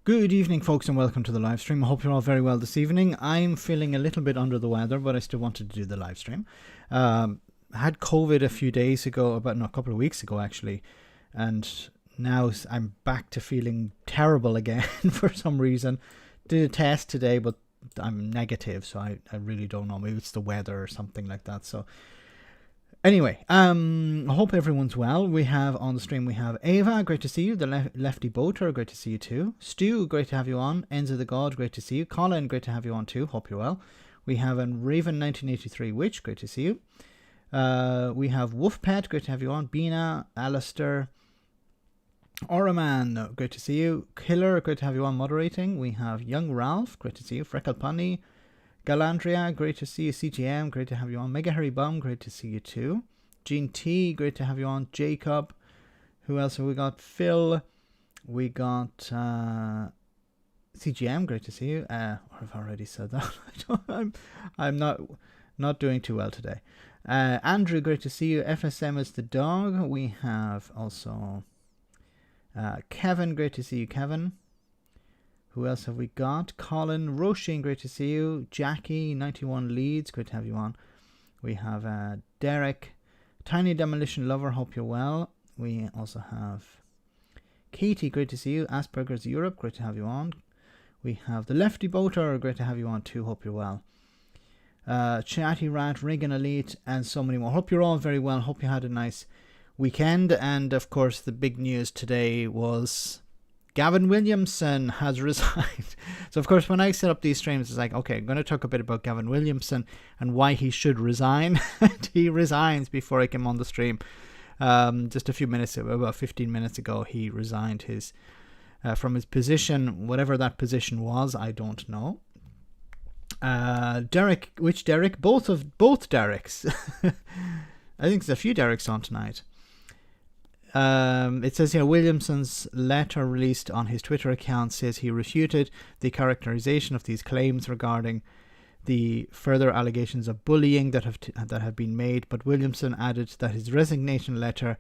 Good evening, folks, and welcome to the live stream. I hope you're all very well this evening. I'm feeling a little bit under the weather, but I still wanted to do the live stream. I had COVID a few days ago, a couple of weeks ago actually, and now I'm back to feeling terrible again for some reason. Did a test today, but I'm negative, so I really don't know. Maybe it's the weather or something like that. So anyway, I hope everyone's well. We have on the stream, we have Ava, great to see you. The Lefty Boater, great to see you too. Stu, great to have you on. Enzo the God, great to see you. Colin, great to have you on too. Hope you're well. We have a Raven 1983 Witch, great to see you. We have Wolfpet, great to have you on. Bina, Alistair, Oraman, great to see you. Killer, great to have you on moderating. We have Young Ralph, great to see you. Freckle Punny, Galandria, great to see you. CGM, great to have you on. Mega Harry Bum, great to see you too. Gene T, great to have you on. Jacob, who else have we got? Phil, we got CGM, great to see you. I've already said that. I'm not doing too well today. Andrew, great to see you. FSM is the dog. We have also Kevin, great to see you, Kevin. Who else have we got? Colin, Roisin, great to see you. Jackie, 91 Leeds, great to have you on. We have Derek, Tiny Demolition Lover, hope you're well. We also have Katie, great to see you. Asperger's Europe, great to have you on. We have the Lefty Boater, great to have you on too, hope you're well. Chatty Rat, Regan Elite, and so many more. Hope you're all very well. Hope you had a nice weekend. And of course, the big news today was Gavin Williamson has resigned. So of course, when I set up these streams, it's like, okay, I'm going to talk a bit about Gavin Williamson and why he should resign. He resigns before I came on the stream. Just a few minutes, about 15 minutes ago, he resigned his from his position, whatever that position was, I don't know. Derek, which Derek? Both Dereks. I think there's a few Dereks on tonight. It says here, Williamson's letter released on his Twitter account says he refuted the characterization of these claims regarding the further allegations of bullying that have been made. But Williamson added that his resignation letter,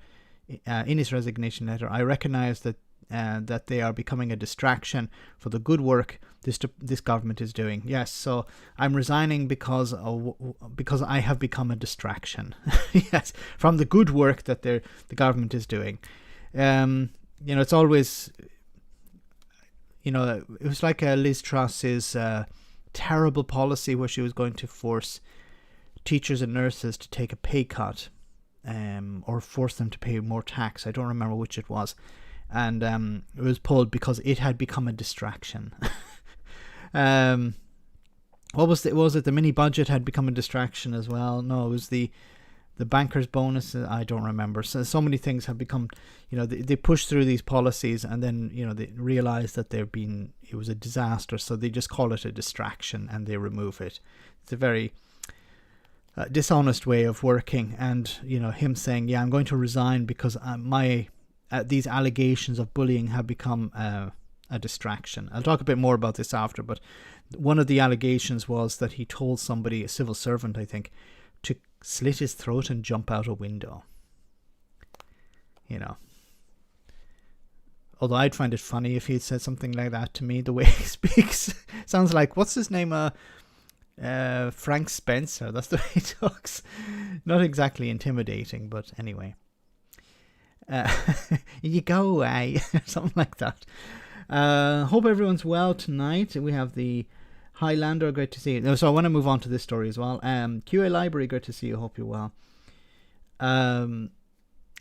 I recognize that they are becoming a distraction for the good work this government is doing. Yes, so I'm resigning because I have become a distraction. Yes, from the good work that the government is doing. It's always, it was like Liz Truss's terrible policy where she was going to force teachers and nurses to take a pay cut, or force them to pay more tax. I don't remember which it was. And it was pulled because it had become a distraction. What was it? The mini budget had become a distraction as well. No, it was the bankers' bonus. I don't remember. So many things have become, they push through these policies and then, they realize that it was a disaster. So they just call it a distraction and they remove it. It's a very dishonest way of working. And, him saying, yeah, I'm going to resign because these allegations of bullying have become a distraction. I'll talk a bit more about this after, but one of the allegations was that he told somebody, a civil servant, I think, to slit his throat and jump out a window. Although I'd find it funny if he'd said something like that to me, the way he speaks. Sounds like, what's his name? Frank Spencer. That's the way he talks. Not exactly intimidating, but anyway. You go away. Something like that. Hope everyone's well tonight. We have the Highlander, great to see you. So I want to move on to this story as well. QA Library, great to see you. Hope you're well.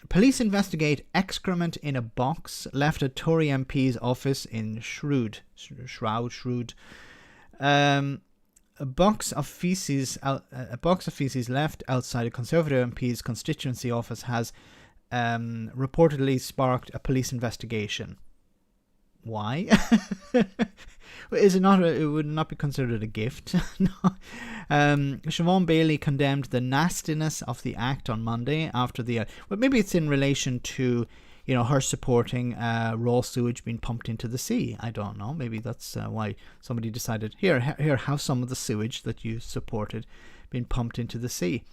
Police investigate excrement in a box left at Tory MP's office in Shroud. A box of feces left outside a Conservative MP's constituency office has reportedly sparked a police investigation. Why? Is it not? It would not be considered a gift. No. Siobhan Bailey condemned the nastiness of the act on Monday after well, maybe it's in relation to, her supporting raw sewage being pumped into the sea. I don't know. Maybe that's why somebody decided, here, have some of the sewage that you supported being pumped into the sea.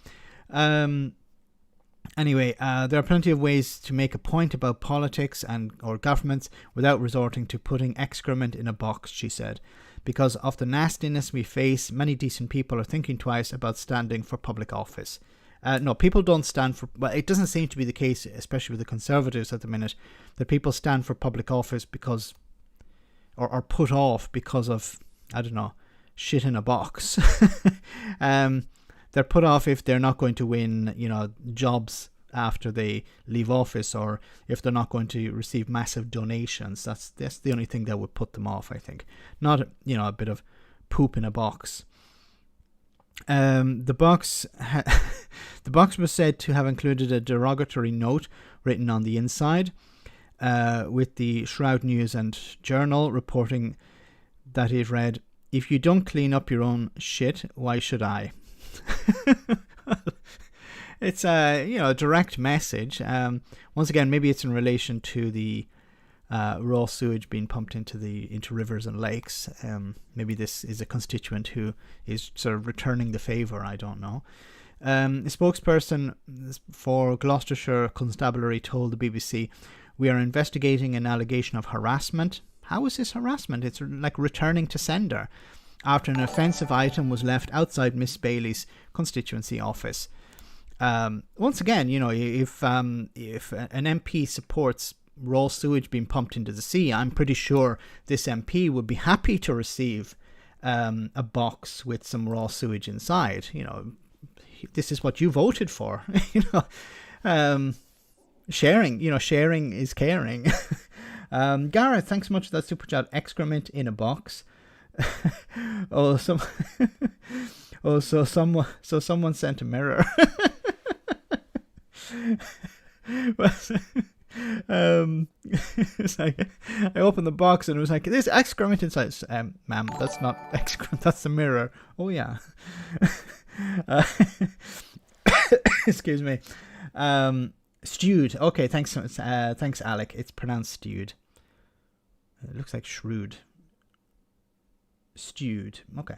Anyway, there are plenty of ways to make a point about politics or governments without resorting to putting excrement in a box, she said. Because of the nastiness we face, many decent people are thinking twice about standing for public office. No, people don't stand for... Well, it doesn't seem to be the case, especially with the Conservatives at the minute, that people stand for public office because... Or are put off because of, I don't know, shit in a box. They're put off if they're not going to win, jobs after they leave office, or if they're not going to receive massive donations. That's the only thing that would put them off, I think. Not, a bit of poop in a box. The box was said to have included a derogatory note written on the inside, with the Shroud News and Journal reporting that it read, "If you don't clean up your own shit, why should I?" It's a direct message. Once again, maybe it's in relation to the raw sewage being pumped into rivers and lakes. Maybe this is a constituent who is sort of returning the favour. I don't know. A spokesperson for Gloucestershire Constabulary told the BBC, "We are investigating an allegation of harassment." How is this harassment? It's like returning to sender, after an offensive item was left outside Miss Bailey's constituency office. Once again, if an MP supports raw sewage being pumped into the sea, I'm pretty sure this MP would be happy to receive a box with some raw sewage inside. This is what you voted for. Sharing is caring. Gareth, thanks so much for that super chat. Excrement in a box. So someone sent a mirror. It's like, I opened the box and it was like, "There's excrement inside." Ma'am, that's not excrement, that's the mirror. Oh yeah. Excuse me. Stewed. Okay, thanks, Alec. It's pronounced stewed. It looks like shrewd. Stewed. Okay.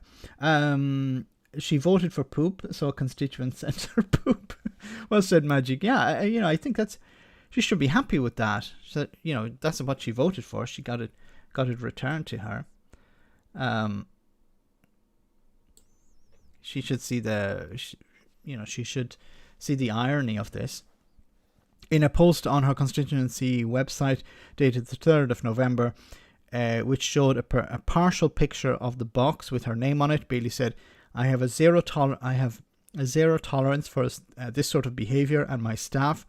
She voted for poop, so constituents sent her poop. Well said, Magic. Yeah, I think she should be happy with that. So, that's what she voted for. She got it returned to her. She should see she should see the irony of this. In a post on her constituency website dated the 3rd of November, which showed a partial picture of the box with her name on it, Bailey said, I have a zero tolerance for this sort of behaviour, and my staff,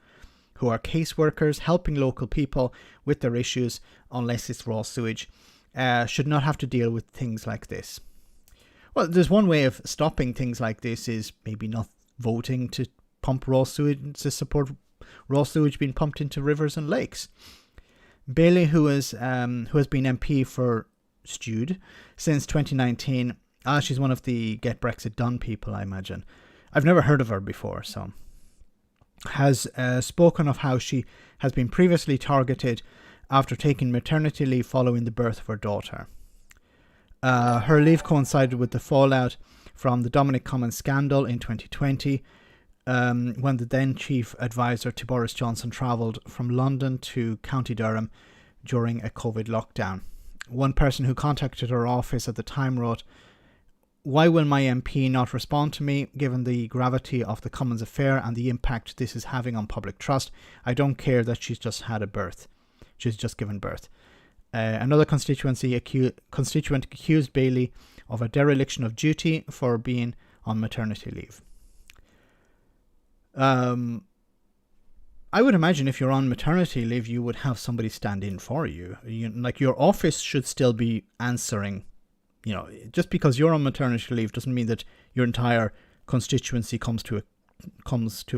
who are caseworkers helping local people with their issues, unless it's raw sewage, should not have to deal with things like this. Well, there's one way of stopping things like this is maybe not voting to pump raw sewage, to support raw sewage being pumped into rivers and lakes. Bailey, who has been MP for Stewed since 2019, she's one of the Get Brexit Done people, I imagine. I've never heard of her before, so has spoken of how she has been previously targeted after taking maternity leave following the birth of her daughter. Her leave coincided with the fallout from the Dominic Cummings scandal in 2020, when the then chief advisor to Boris Johnson travelled from London to County Durham during a COVID lockdown. One person who contacted her office at the time wrote, "Why will my MP not respond to me, given the gravity of the Cummings affair and the impact this is having on public trust? I don't care that she's just had a birth. She's just given birth." Another constituent accused Bailey of a dereliction of duty for being on maternity leave. I would imagine if you're on maternity leave, you would have somebody stand in for you. Like, your office should still be answering. Just because you're on maternity leave doesn't mean that your entire constituency comes to a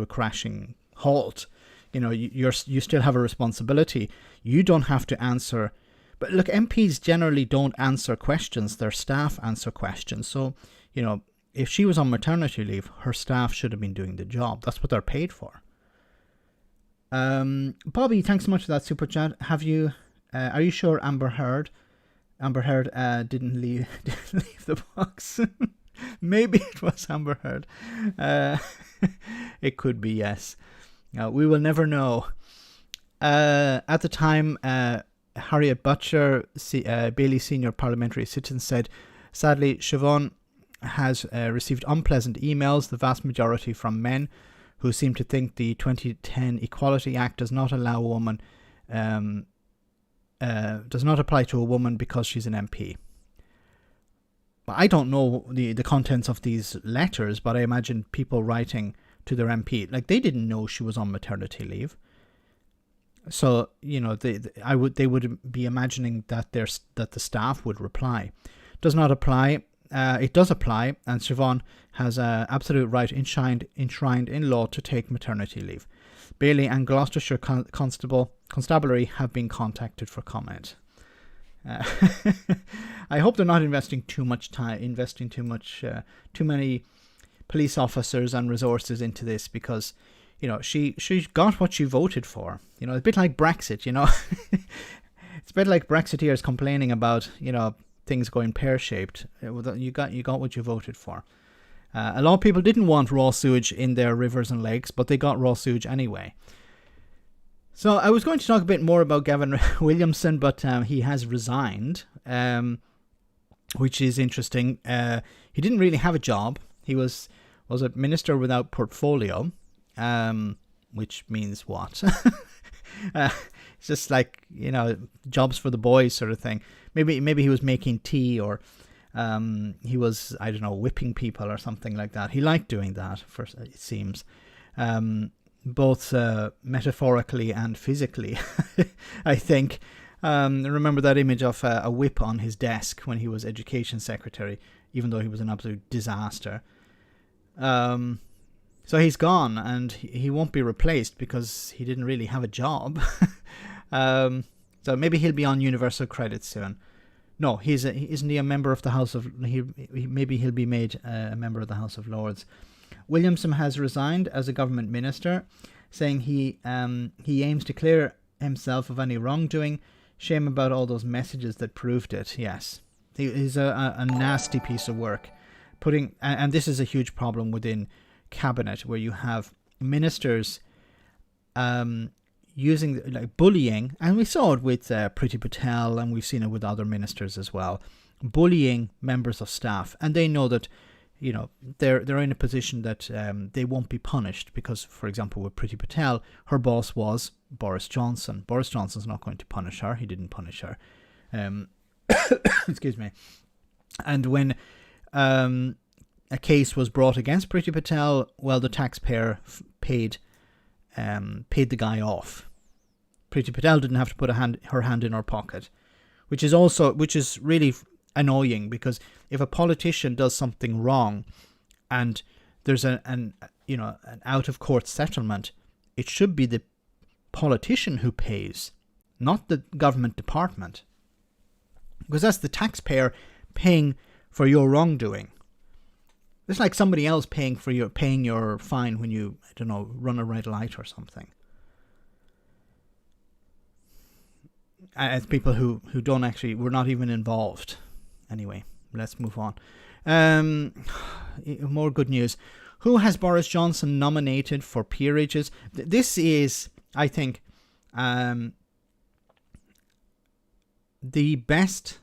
crashing halt. You still have a responsibility. You don't have to answer. But look, MPs generally don't answer questions. Their staff answer questions. So, if she was on maternity leave, her staff should have been doing the job. That's what they're paid for. Bobby, thanks so much for that super chat. Are you sure Amber Heard didn't leave the box? Maybe it was Amber Heard. It could be, yes. We will never know. At the time, Harriet Butcher, Bailey Senior Parliamentary Assistant, said, sadly, Siobhan has received unpleasant emails, the vast majority from men who seem to think the 2010 Equality Act does not allow a woman, does not apply to a woman because she's an MP. I don't know the contents of these letters, but I imagine people writing to their MP, like, they didn't know she was on maternity leave. So, you know, they would be imagining that that the staff would reply. Does not apply. It does apply, and Siobhan has an absolute right enshrined in law to take maternity leave. Bailey and Gloucestershire Constabulary have been contacted for comment. I hope they're not investing too many police officers and resources into this, because, you know, she got what she voted for. You know, a bit like Brexit, you know. It's a bit like Brexiteers complaining about, you know, things going pear-shaped. You got what you voted for. A lot of people didn't want raw sewage in their rivers and lakes, but they got raw sewage anyway. So I was going to talk a bit more about Gavin Williamson, but he has resigned, which is interesting. He didn't really have a job. He was a minister without portfolio, which means what? It's just like, you know, jobs for the boys sort of thing. Maybe he was making tea, or he was, I don't know, whipping people or something like that. He liked doing that, it seems. Both metaphorically and physically, I think. Remember that image of a whip on his desk when he was education secretary, even though he was an absolute disaster. So he's gone, and he won't be replaced because he didn't really have a job. So maybe he'll be on universal credit soon. No, isn't he a member of the House of... Maybe he'll be made a member of the House of Lords. Williamson has resigned as a government minister, saying he aims to clear himself of any wrongdoing. Shame about all those messages that proved it. Yes, he's a nasty piece of work. And this is a huge problem within cabinet, where you have ministers using, like, bullying, and we saw it with Priti Patel, and we've seen it with other ministers as well, bullying members of staff, and they know that, you know, they're in a position that they won't be punished because, for example, with Priti Patel, her boss was Boris Johnson. Boris Johnson's not going to punish her. He didn't punish her. Excuse me. And when a case was brought against Priti Patel, well, the taxpayer paid the guy off. Priti Patel didn't have to put her hand in her pocket, which is really annoying, because if a politician does something wrong and there's an out of court settlement, it should be the politician who pays, not the government department, because that's the taxpayer paying for your wrongdoing. It's like somebody else paying your fine when you, I don't know, run a red light or something. As people who don't actually, were not even involved. Anyway, let's move on. More good news. Who has Boris Johnson nominated for peerages? This is, I think, the best...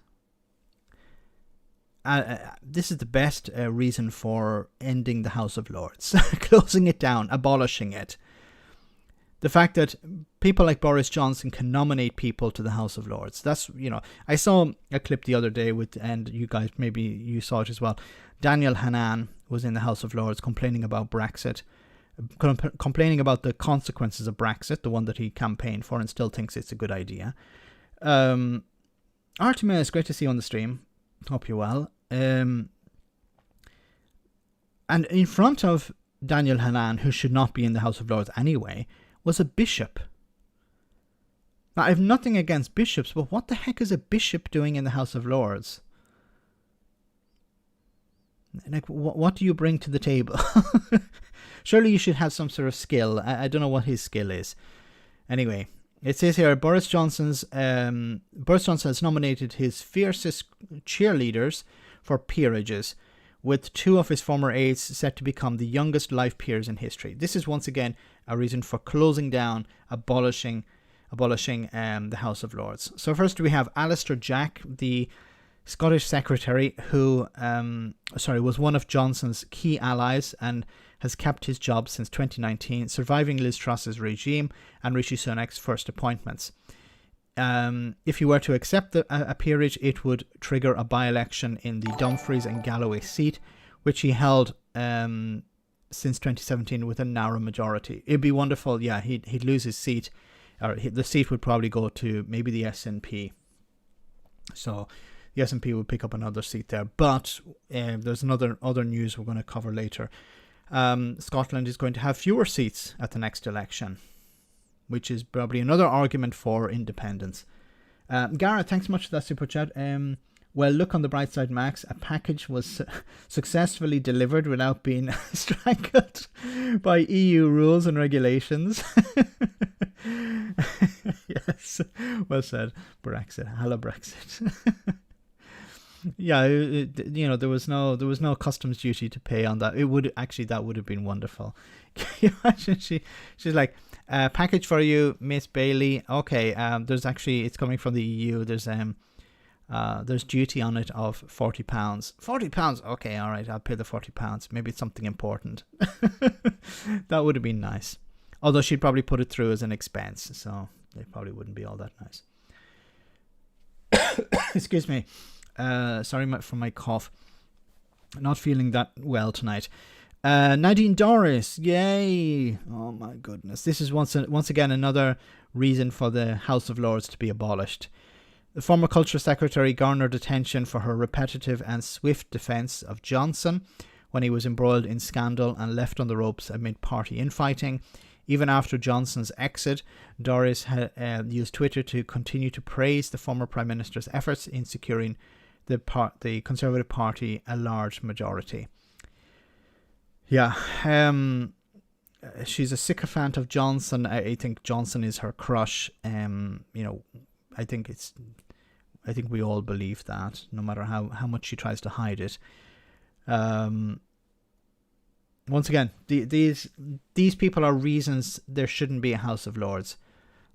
this is the best reason for ending the House of Lords, closing it down, abolishing it. The fact that people like Boris Johnson can nominate people to the House of Lords. That's, you know, I saw a clip the other day and you guys, maybe you saw it as well. Daniel Hannan was in the House of Lords complaining about Brexit, complaining about the consequences of Brexit, the one that he campaigned for and still thinks it's a good idea. Artemis, great to see you on the stream. Hope you're well. And in front of Daniel Hannan, who should not be in the House of Lords anyway, was a bishop. Now, I have nothing against bishops, but what the heck is a bishop doing in the House of Lords? Like, what do you bring to the table? Surely you should have some sort of skill. I don't know what his skill is. Anyway, it says here, Boris Johnson has nominated his fiercest cheerleaders for peerages, with two of his former aides set to become the youngest life peers in history. This is once again a reason for closing down, abolishing the House of Lords. So first we have Alistair Jack, the Scottish secretary, who was one of Johnson's key allies and has kept his job since 2019, surviving Liz Truss's regime and Rishi Sunak's first appointments. If he were to accept a peerage, it would trigger a by-election in the Dumfries and Galloway seat, which he held since 2017 with a narrow majority. It'd be wonderful. Yeah, he'd lose his seat, or the seat would probably go to maybe the SNP. So the SNP would pick up another seat there. But there's other news we're going to cover later. Scotland is going to have fewer seats at the next election, which is probably another argument for independence. Gareth, thanks so much for that super chat. Well, look on the bright side, Max. A package was successfully delivered without being strangled by EU rules and regulations. Yes, well said. Brexit, hello Brexit. Yeah, there was no customs duty to pay on that. That would have been wonderful. Can you imagine? She's like, package for you, Miss Bailey. Okay, it's coming from the EU. There's duty on it of £40. £40. Okay, all right, I'll pay the £40. Maybe it's something important. That would have been nice. Although she'd probably put it through as an expense, so it probably wouldn't be all that nice. Excuse me. Sorry for my cough. Not feeling that well tonight. Nadine Dorris, yay! Oh my goodness, this is once again another reason for the House of Lords to be abolished. The former Culture Secretary garnered attention for her repetitive and swift defence of Johnson when he was embroiled in scandal and left on the ropes amid party infighting. Even after Johnson's exit, Dorris had used Twitter to continue to praise the former Prime Minister's efforts in securing the Conservative Party a large majority. Yeah, she's a sycophant of Johnson. I think Johnson is her crush. I think we all believe that, no matter how much she tries to hide it. Once again, these people are reasons there shouldn't be a House of Lords.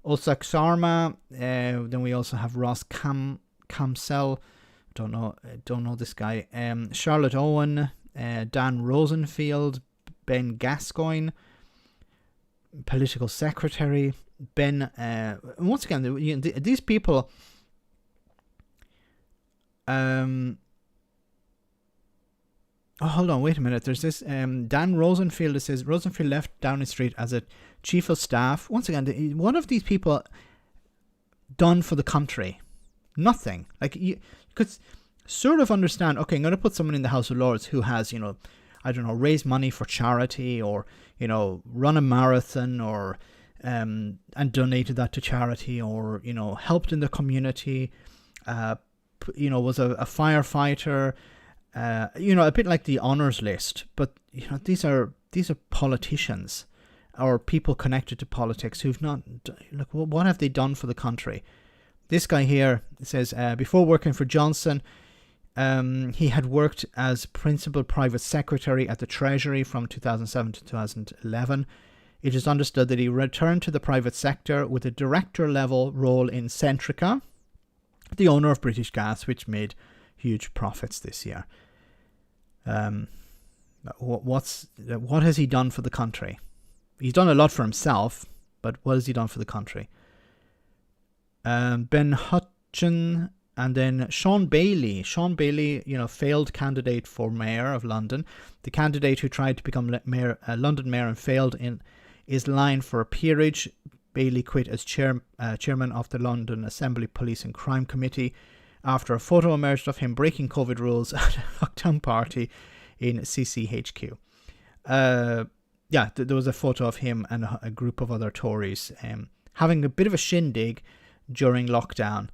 Ulsak Sarma, then we also have Ross Camsell. Don't know this guy. Charlotte Owen, Dan Rosenfield, Ben Gascoigne, political secretary. Ben, once again, these people. Oh, hold on, wait a minute. There's this Dan Rosenfield. It says Rosenfield left Downing Street as a chief of staff. Once again, one of these people done for the country. Nothing. Like, you could sort of understand, okay, I'm going to put someone in the House of Lords who has, raised money for charity, or, run a marathon, or and donated that to charity, or, helped in the community, was a firefighter, a bit like the honours list. But, these are politicians or people connected to politics who've not, look, what have they done for the country? This guy here says, before working for Johnson, he had worked as principal private secretary at the Treasury from 2007 to 2011. It is understood that he returned to the private sector with a director-level role in Centrica, the owner of British Gas, which made huge profits this year. What has he done for the country? He's done a lot for himself, but what has he done for the country? Ben Hutchin, and then Sean Bailey. Sean Bailey, failed candidate for mayor of London. The candidate who tried to become London mayor and failed is lined for a peerage. Bailey quit as chairman of the London Assembly Police and Crime Committee after a photo emerged of him breaking COVID rules at a lockdown party in CCHQ. There was a photo of him and a group of other Tories having a bit of a shindig during lockdown.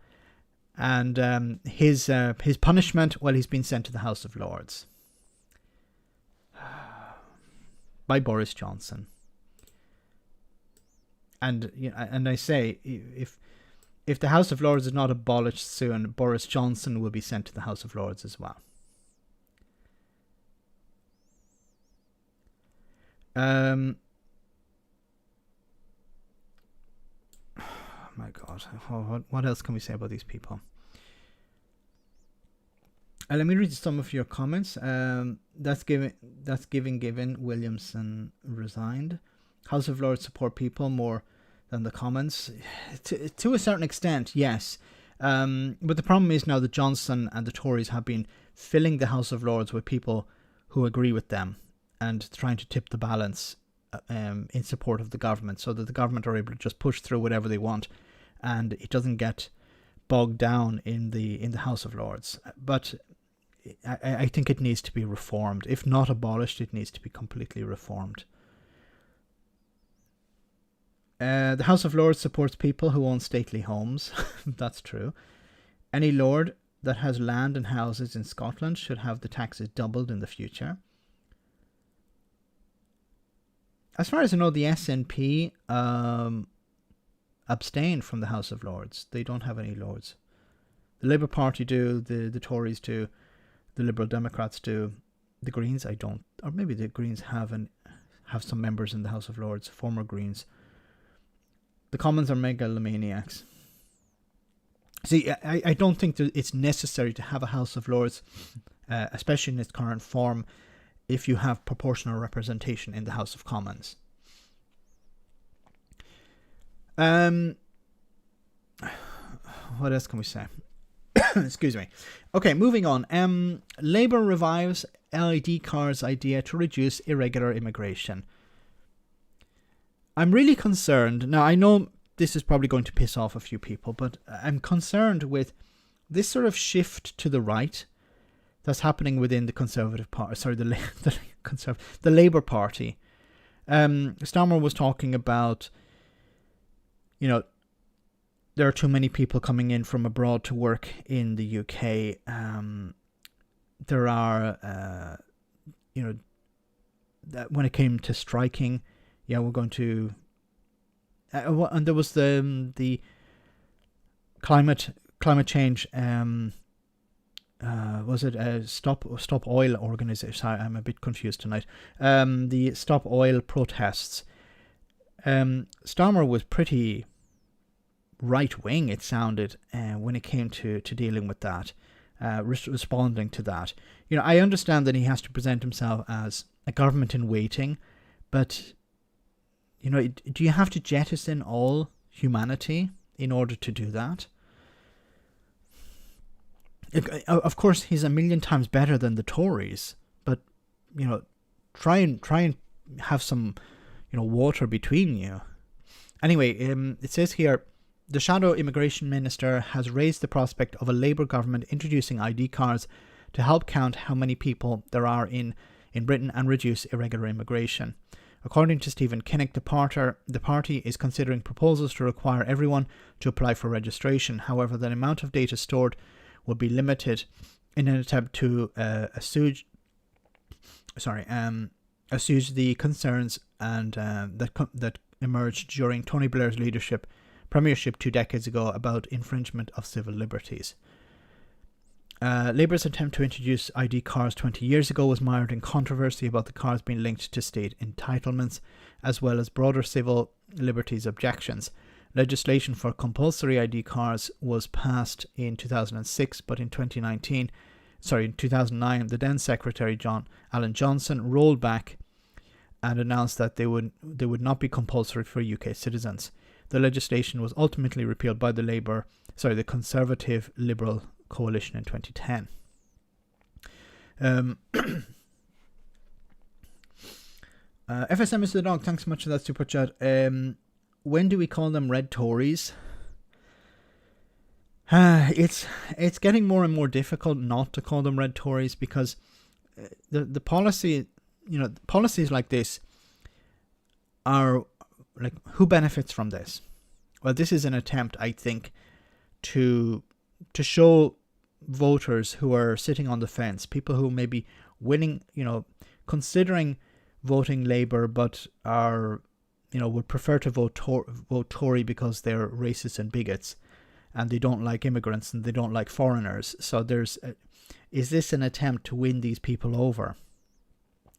And his punishment, well, he's been sent to the House of Lords by Boris Johnson. And I say, if the House of Lords is not abolished soon, Boris Johnson will be sent to the House of Lords as well. my God. What else can we say about these people? Let me read some of your comments. That's given Williamson resigned. House of Lords support people more than the Commons. To a certain extent, yes. But the problem is now that Johnson and the Tories have been filling the House of Lords with people who agree with them and trying to tip the balance in support of the government, so that the government are able to just push through whatever they want and it doesn't get bogged down in the House of Lords. But I think it needs to be reformed. If not abolished, it needs to be completely reformed. The House of Lords supports people who own stately homes. That's true. Any lord that has land and houses in Scotland should have the taxes doubled in the future. As far as I know, the SNP abstained from the House of Lords. They don't have any lords. The Labour Party do, the Tories do, the Liberal Democrats do, the Greens I don't, or maybe the Greens have some members in the House of Lords, former Greens. The Commons are megalomaniacs. See, I don't think that it's necessary to have a House of Lords, especially in its current form, if you have proportional representation in the House of Commons. What else can we say? Excuse me. Okay, moving on. Labour revives ID cards idea to reduce irregular immigration. I'm really concerned. Now, I know this is probably going to piss off a few people, but I'm concerned with this sort of shift to the right that's happening within the Conservative Party. Sorry, the Labour Party. Starmer was talking about, there are too many people coming in from abroad to work in the UK. There are, when it came to striking, we're going to, and there was the climate change. Was it Stop Oil organization? Sorry, I'm a bit confused tonight. The Stop Oil protests. Starmer was pretty right wing, it sounded, when it came to dealing with that, responding to that. I understand that he has to present himself as a government in waiting, but do you have to jettison all humanity in order to do that? Of course, he's a million times better than the Tories, but try and have some water between you. Anyway, it says here, the shadow immigration minister has raised the prospect of a Labour government introducing ID cards to help count how many people there are in Britain and reduce irregular immigration. According to Stephen Kinnock, the party is considering proposals to require everyone to apply for registration. However, the amount of data stored will be limited in an attempt to assuage the concerns and that emerged during Tony Blair's premiership 2 decades ago about infringement of civil liberties. Labour's attempt to introduce ID cards 20 years ago was mired in controversy about the cards being linked to state entitlements, as well as broader civil liberties objections. Legislation for compulsory ID cards was passed in 2006, but in 2009, the then Secretary Alan Johnson rolled back and announced that they would not be compulsory for UK citizens. The legislation was ultimately repealed by the Conservative Liberal coalition in 2010. FSM is the dog. Thanks so much for that super chat. When do we call them red Tories? It's getting more and more difficult not to call them red Tories, because the policy, policies like this are like, who benefits from this? Well, this is an attempt, I think, to show voters who are sitting on the fence, people who may be winning, considering voting Labour, but are, would prefer to vote Tory because they're racist and bigots, and they don't like immigrants and they don't like foreigners. So is this an attempt to win these people over?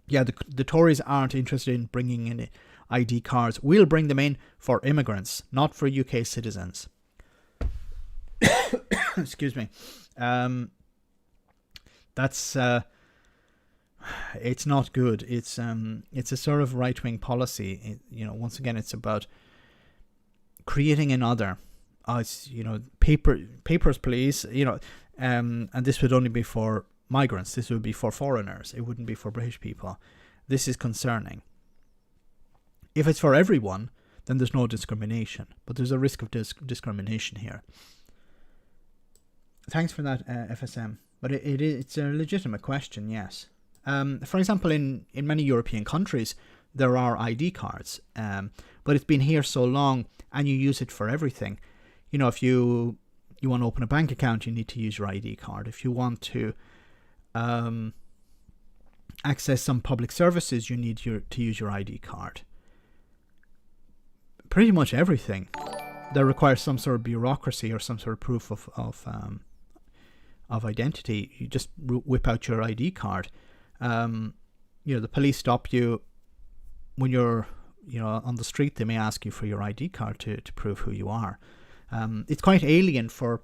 Yeah, the Tories aren't interested in bringing in ID cards. We'll bring them in for immigrants, not for UK citizens. Excuse me. That's it's not good. It's a sort of right-wing policy. Once again, it's about creating another. It's, papers, please. And this would only be for migrants. This would be for foreigners. It wouldn't be for British people. This is concerning. If it's for everyone, then there's no discrimination. But there's a risk of discrimination here. Thanks for that, FSM. But it's a legitimate question, yes. For example, in many European countries, there are ID cards. But it's been here so long, and you use it for everything. If you want to open a bank account, you need to use your ID card. If you want to access some public services, you need to use your ID card. Pretty much everything that requires some sort of bureaucracy or some sort of proof of identity, you just whip out your ID card. The police stop you when you're on the street. They may ask you for your ID card to prove who you are. It's quite alien for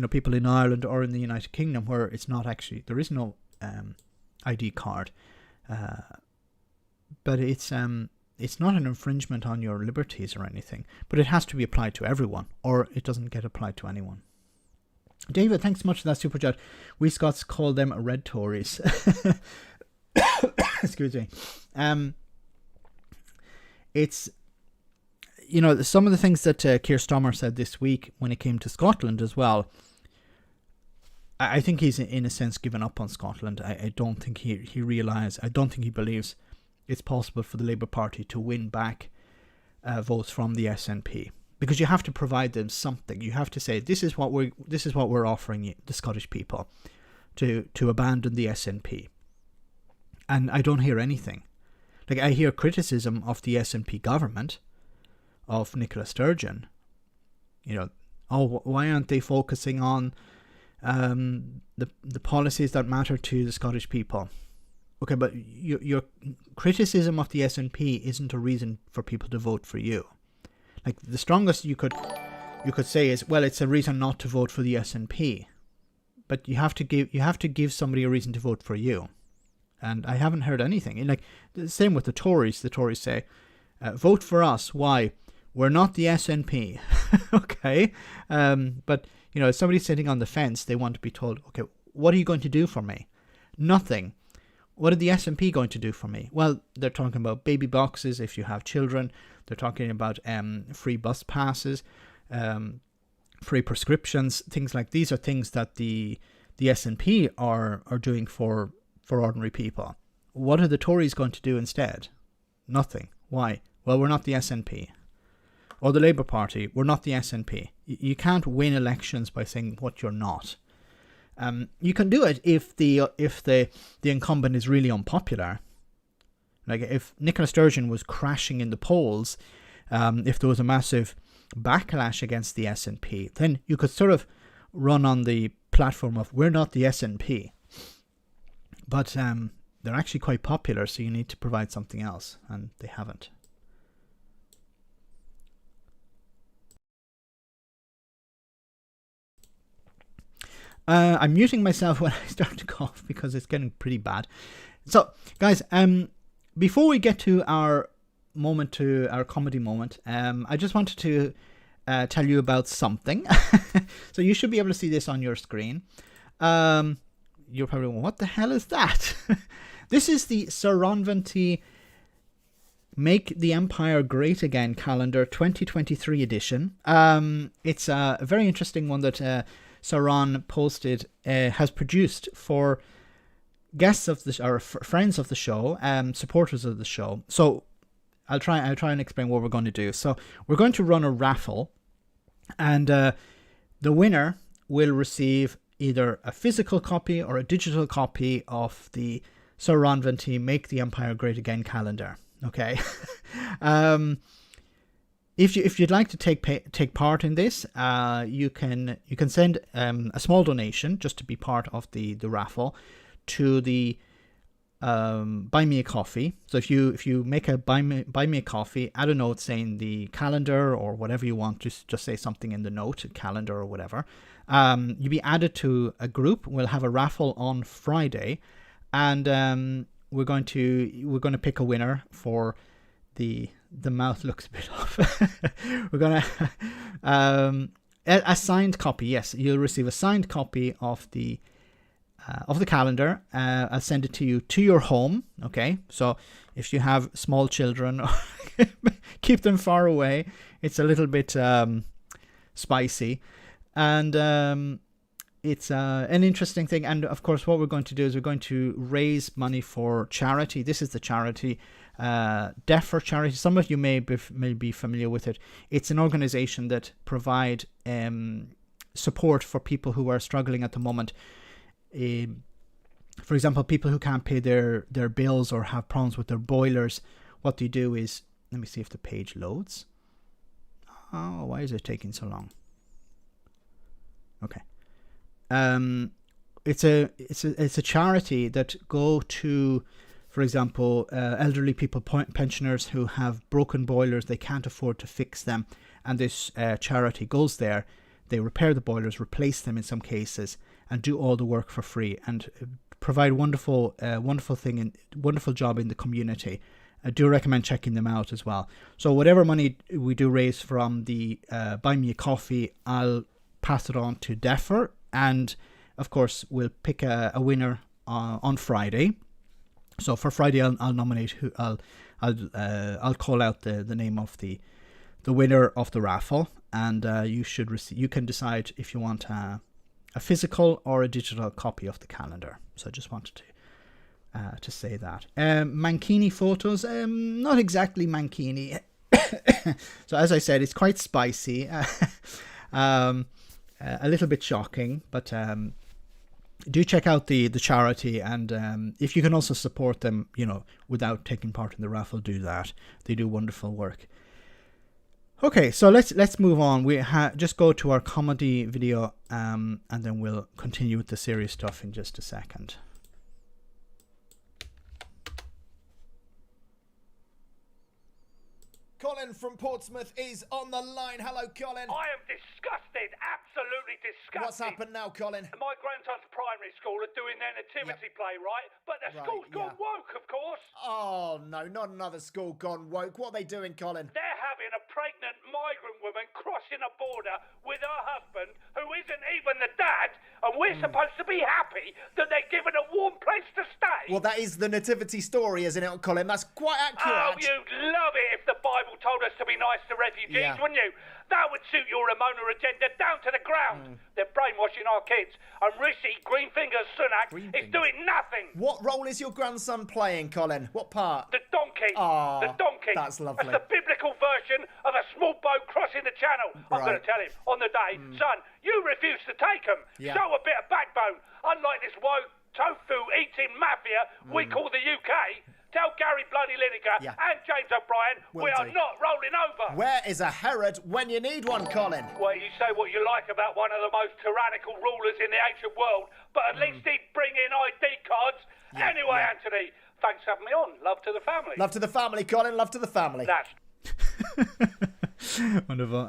people in Ireland or in the United Kingdom, where it's not actually, there is no ID card, but it's not an infringement on your liberties or anything, but it has to be applied to everyone, or it doesn't get applied to anyone. David, thanks so much for that super chat. We Scots call them red Tories. Excuse me. It's, some of the things that Keir Starmer said this week when it came to Scotland as well, I think he's in a sense given up on Scotland. I don't think he realised, I don't think he believes it's possible for the Labour Party to win back votes from the SNP. Because you have to provide them something. You have to say, this is what we're offering you, the Scottish people, to abandon the SNP. And I don't hear anything. Like, I hear criticism of the SNP government, of Nicola Sturgeon. Why aren't they focusing on the policies that matter to the Scottish people? Okay, but your criticism of the SNP isn't a reason for people to vote for you. Like, the strongest you could say is, well, it's a reason not to vote for the SNP. But you have to give somebody a reason to vote for you. And I haven't heard anything. And the same with the Tories. The Tories say, vote for us. Why? We're not the SNP. Okay. But, if somebody's sitting on the fence, they want to be told, okay, what are you going to do for me? Nothing. What are the SNP going to do for me? Well, they're talking about baby boxes if you have children. They're talking about free bus passes, free prescriptions, things like these are things that the SNP are doing for ordinary people. What are the Tories going to do instead? Nothing. Why? Well, we're not the SNP. Or the Labour Party, we're not the SNP. You can't win elections by saying what you're not. You can do it if the incumbent is really unpopular. Like, if Nicola Sturgeon was crashing in the polls, if there was a massive backlash against the SNP, then you could sort of run on the platform of, we're not the SNP. But they're actually quite popular, so you need to provide something else, and they haven't. I'm muting myself when I start to cough because it's getting pretty bad. So, guys, before we get to our comedy moment, I just wanted to tell you about something. So you should be able to see this on your screen. You're probably wondering, what the hell is that? This is the Sir Ronventy Make the Empire Great Again calendar 2023 edition. It's a very interesting one that Sir Ron posted, has produced for guests of the or friends of the show, supporters of the show. So I'll try and explain what we're going to do. So we're going to run a raffle, and the winner will receive either a physical copy or a digital copy of the Sir Ron Venty Make the Empire Great Again calendar. Okay. If you'd like to take part in this, you can send a small donation just to be part of the raffle to the buy me a coffee. So if you make a buy me a coffee, add a note saying the calendar or whatever you want, just say something in the note, calendar or whatever. You'll be added to a group. We'll have a raffle on Friday, and we're going to pick a winner for the mouth looks a bit off. We're gonna a signed copy. Yes, you'll receive a signed copy of the calendar. I'll send it to you to your home. Okay, so if you have small children, keep them far away. It's a little bit spicy, and it's an interesting thing. And of course, what we're going to do is we're going to raise money for charity. This is the charity, Deaf Charity. Some of you may be familiar with it. It's an organization that provide support for people who are struggling at the moment. For example, people who can't pay their bills or have problems with their boilers. What they do is, let me see if the page loads. Oh, why is it taking so long? Okay. It's a charity that go to, for example, elderly people, pensioners who have broken boilers. They can't afford to fix them, and this charity goes there. They repair the boilers, replace them in some cases, and do all the work for free, and provide wonderful job in the community. I do recommend checking them out as well. So whatever money we do raise from the Buy Me a Coffee, I'll pass it on to Defer, and of course we'll pick a winner on Friday. So for Friday, I'll nominate who I'll call out the name of the winner of the raffle, and you can decide if you want a physical or a digital copy of the calendar. So I just wanted to say that. Mankini photos, not exactly Mankini. So as I said, it's quite spicy, a little bit shocking, but do check out the charity, and if you can also support them, without taking part in the raffle, do that. They do wonderful work. Okay, so let's move on. We just go to our comedy video, and then we'll continue with the serious stuff in just a second. Colin from Portsmouth is on the line. Hello, Colin. I am disgusted, absolutely disgusted. What's happened now, Colin? My grandson's primary school are doing their nativity play, right? But the school's gone woke, of course. Oh, no, not another school gone woke. What are they doing, Colin? They're having a pregnant migrant woman crossing a border with her husband, who isn't even the dad, and we're supposed to be happy that they're given a warm place to stay. Well, that is the nativity story, isn't it, Colin? That's quite accurate. Oh, you'd love it if the Bible told us to be nice to refugees, wouldn't you? That would suit your Ramona agenda down to the ground. They're brainwashing our kids, and Rishi Greenfingers Sunak is doing nothing. What role is your grandson playing, Colin? What part? The donkey. Oh, the donkey. That's lovely. That's the biblical version of a small boat crossing the channel. I'm going to tell him on the day, son, you refuse to take him. Show a bit of backbone. Unlike this woke tofu-eating mafia we call the UK. Tell Gary Bloody Lineker and James O'Brien we are not rolling over. Where is a Herod when you need one, Colin? Well, you say what you like about one of the most tyrannical rulers in the ancient world, but at least he'd bring in ID cards. Anyway, Anthony, thanks for having me on. Love to the family. Love to the family, Colin. Love to the family. That's wonderful.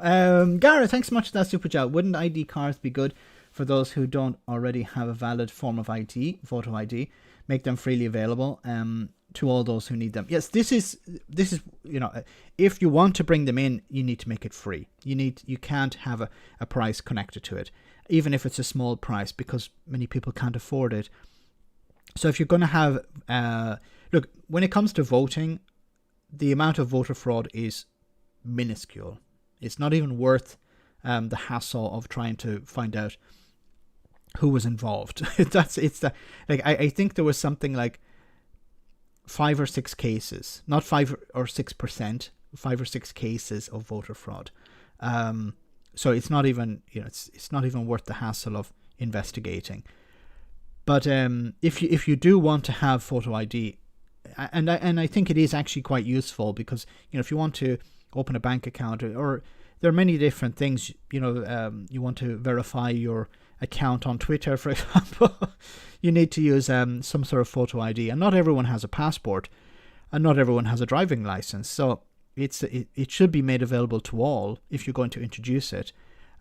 Gareth, thanks so much for that super chat. Wouldn't ID cards be good for those who don't already have a valid form of ID, photo ID? Make them freely available to all those who need them. Yes, this is if you want to bring them in, you need to make it free. You can't have a price connected to it, even if it's a small price, because many people can't afford it. So if you're going to have look, when it comes to voting, the amount of voter fraud is minuscule. It's not even worth the hassle of trying to find out who was involved. I think there was something like 5 or 6 cases, not 5 or 6%, 5 or 6 cases of voter fraud. So it's not even it's not even worth the hassle of investigating. But if you do want to have photo ID, and I think it is actually quite useful, because if you want to open a bank account, or there are many different things, you want to verify your account on Twitter, for example, you need to use some sort of photo ID, and not everyone has a passport, and not everyone has a driving license. So it should be made available to all if you're going to introduce it.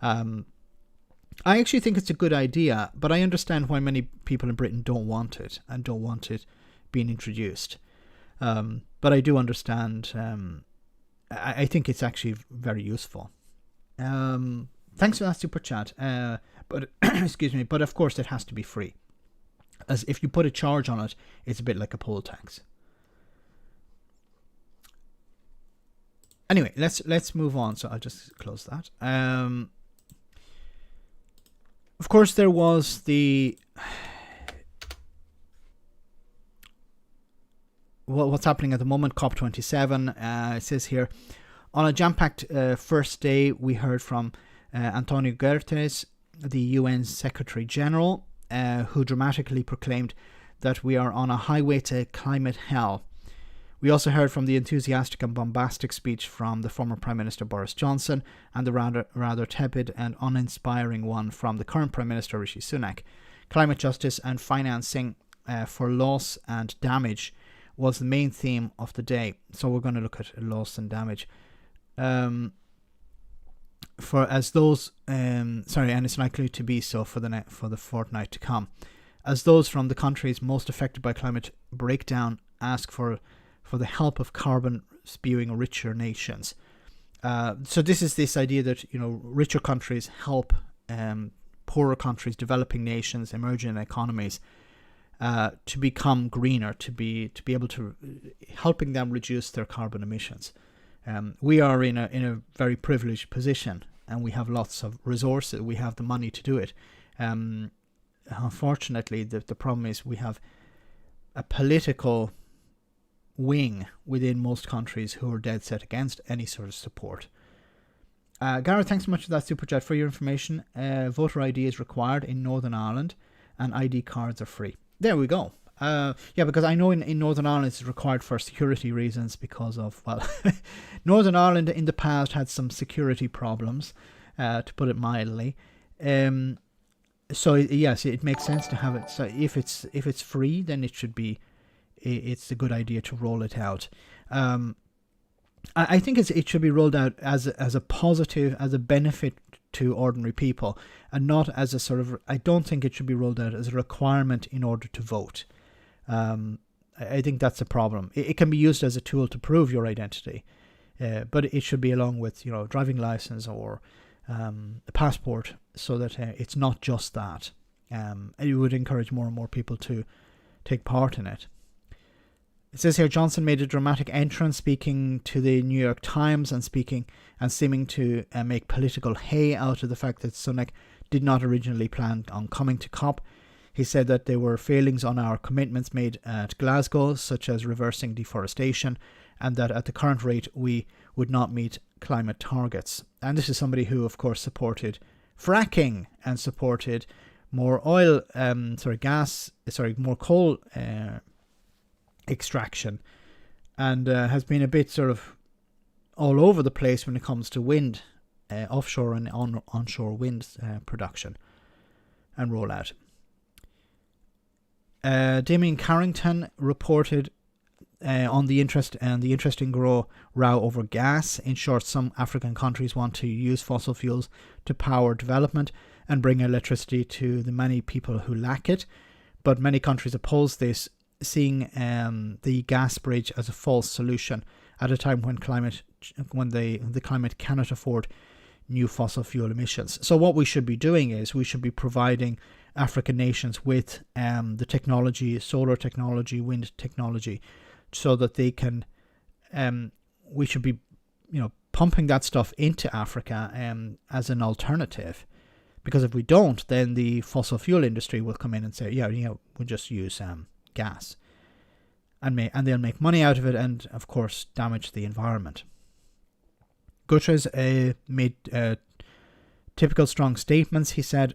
I actually think it's a good idea, but I understand why many people in Britain don't want it and don't want it being introduced. But I do understand. I think it's actually very useful. Thanks for that super chat. But excuse me. But of course, it has to be free. As if you put a charge on it, it's a bit like a poll tax. Anyway, let's move on. So I'll just close that. Of course, there was what's happening at the moment, COP27. It says here, on a jam-packed first day, we heard from Antonio Guterres, the UN Secretary General, who dramatically proclaimed that we are on a highway to climate hell. We also heard from the enthusiastic and bombastic speech from the former Prime Minister Boris Johnson and the rather tepid and uninspiring one from the current Prime Minister Rishi Sunak. Climate justice and financing for loss and damage was the main theme of the day. So we're going to look at loss and damage. And it's likely to be so for the fortnight to come, as those from the countries most affected by climate breakdown ask for the help of carbon spewing richer nations. So this is this idea that richer countries help poorer countries, developing nations, emerging economies to become greener, to be able to helping them reduce their carbon emissions. We are in a very privileged position, and we have lots of resources. We have the money to do it. Unfortunately, the problem is we have a political wing within most countries who are dead set against any sort of support. Gareth, thanks so much for that super chat. For your information, voter ID is required in Northern Ireland, and ID cards are free. There we go. Because I know in Northern Ireland it's required for security reasons because of, Northern Ireland in the past had some security problems, to put it mildly. So yes, it makes sense to have it. So if it's free, then it should be. It's a good idea to roll it out. I think it should be rolled out as a positive, as a benefit to ordinary people, and not as a sort of. I don't think it should be rolled out as a requirement in order to vote. I think that's a problem. It can be used as a tool to prove your identity, but it should be along with driving license or a passport, so that it's not just that. It would encourage more and more people to take part in it. It says here, Johnson made a dramatic entrance, speaking to the New York Times and seeming to make political hay out of the fact that Sunak did not originally plan on coming to COP. He said that there were failings on our commitments made at Glasgow, such as reversing deforestation, and that at the current rate we would not meet climate targets. And this is somebody who, of course, supported fracking and supported more more coal extraction, and has been a bit sort of all over the place when it comes to wind, offshore and onshore wind production and rollout. Damien Carrington reported on the interesting row over gas. In short, some African countries want to use fossil fuels to power development and bring electricity to the many people who lack it, but many countries oppose this, seeing the gas bridge as a false solution at a time when the climate cannot afford new fossil fuel emissions. So what we should be doing is we should be providing African nations with the technology, solar technology, wind technology, so that they can. We should be, pumping that stuff into Africa as an alternative, because if we don't, then the fossil fuel industry will come in and say, we'll just use gas, and they'll make money out of it, and of course damage the environment. Guterres made typical strong statements. He said,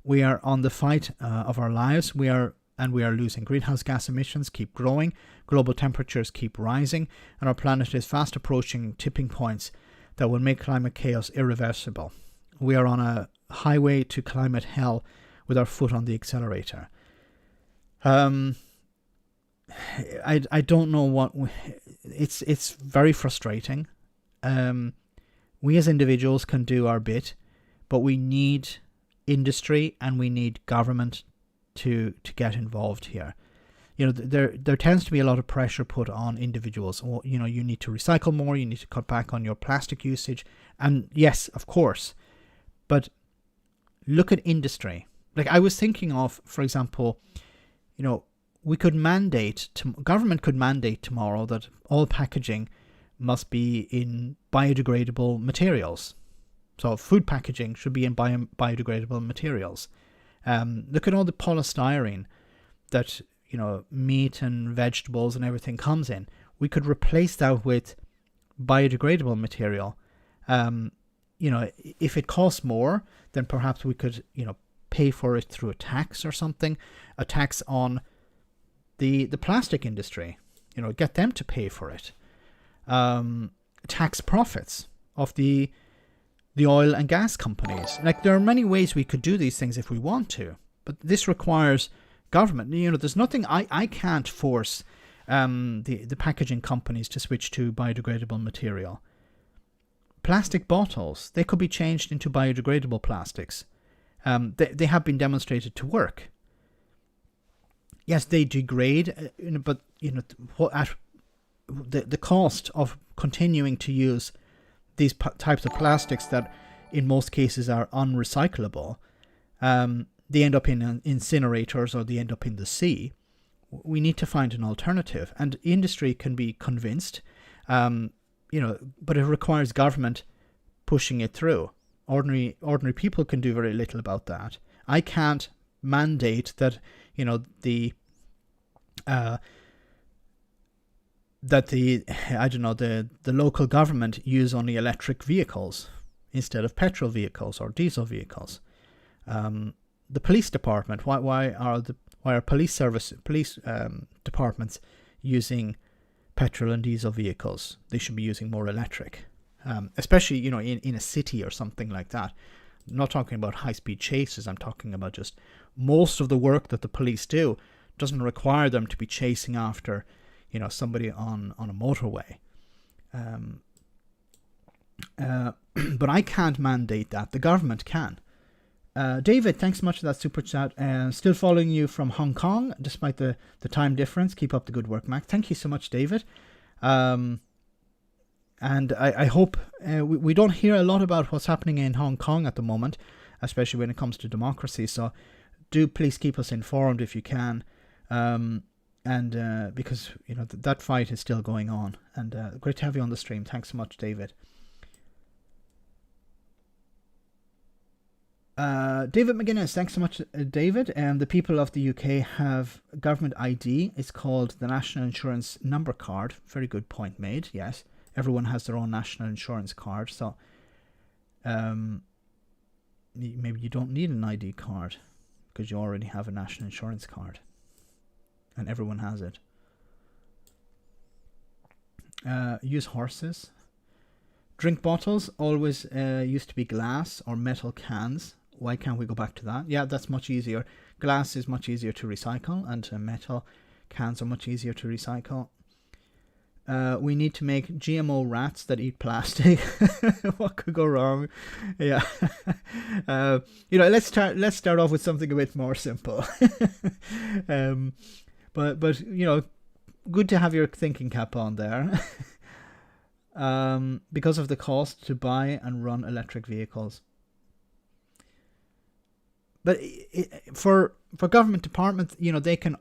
"We are on the fight of our lives. We are losing. Greenhouse gas emissions keep growing. Global temperatures keep rising, and our planet is fast approaching tipping points that will make climate chaos irreversible. We are on a highway to climate hell with our foot on the accelerator. I don't know what it's very frustrating. We as individuals can do our bit, but we need industry and we need government to get involved here. There tends to be a lot of pressure put on individuals. Well, you need to recycle more, you need to cut back on your plastic usage, and yes, of course, but look at industry. Like I was thinking of, for example, we could government could mandate tomorrow that all packaging must be in biodegradable materials. So food packaging should be in biodegradable materials. Look at all the polystyrene that meat and vegetables and everything comes in. We could replace that with biodegradable material. If it costs more, then perhaps we could pay for it through a tax or something, a tax on the plastic industry, get them to pay for it. Tax profits of the oil and gas companies. Like, there are many ways we could do these things if we want to, but this requires government. There's nothing I can't force the packaging companies to switch to biodegradable material. Plastic bottles, they could be changed into biodegradable plastics. They have been demonstrated to work. Yes, they degrade, but the cost of continuing to use these types of plastics that in most cases are unrecyclable, they end up in incinerators or they end up in the sea. We need to find an alternative, and industry can be convinced, but it requires government pushing it through. Ordinary people can do very little about that. I can't mandate that the local government use only electric vehicles instead of petrol vehicles or diesel vehicles. The police department, why are police departments using petrol and diesel vehicles? They should be using more electric, especially in a city or something like that. I'm not talking about high-speed chases. I'm talking about just most of the work that the police do doesn't require them to be chasing after somebody on a motorway. But I can't mandate that. The government can. David, thanks so much for that super chat. Still following you from Hong Kong, despite the time difference. Keep up the good work, Mac. Thank you so much, David. And I hope we don't hear a lot about what's happening in Hong Kong at the moment, especially when it comes to democracy. So do please keep us informed if you can. Because that fight is still going on, and great to have you on the stream. Thanks so much, David. David McGuinness, thanks so much, David. The people of the UK have government ID. It's called the National Insurance Number Card. Very good point made. Yes, everyone has their own national insurance card, so maybe you don't need an ID card because you already have a national insurance card. And everyone has it. Use horses. Drink bottles always used to be glass or metal cans. Why can't we go back to that? Yeah, that's much easier. Glass is much easier to recycle, and metal cans are much easier to recycle. We need to make GMO rats that eat plastic. What could go wrong? Yeah. Let's start off with something a bit more simple. But good to have your thinking cap on there. Because of the cost to buy and run electric vehicles. But for government departments, they can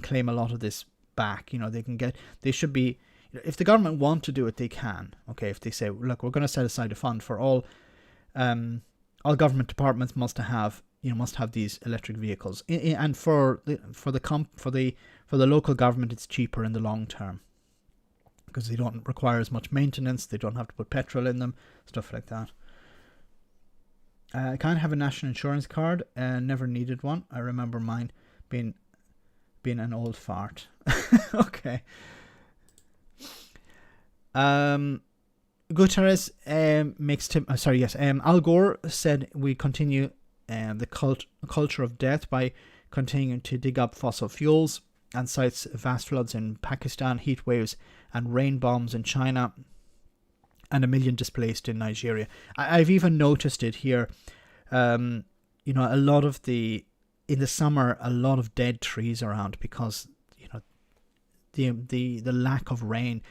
claim a lot of this back. They should be, if the government want to do it, they can. Okay, if they say, look, we're going to set aside a fund for all government departments must have these electric vehicles, and for the local government, it's cheaper in the long term because they don't require as much maintenance. They don't have to put petrol in them, stuff like that. I can't have a national insurance card. Never needed one. I remember mine being an old fart. Okay. Guterres Al Gore said we continue the culture of death by continuing to dig up fossil fuels, and cites vast floods in Pakistan, heat waves and rain bombs in China, and 1 million displaced in Nigeria. I've even noticed it here. A lot of in the summer, a lot of dead trees around because the lack of rain.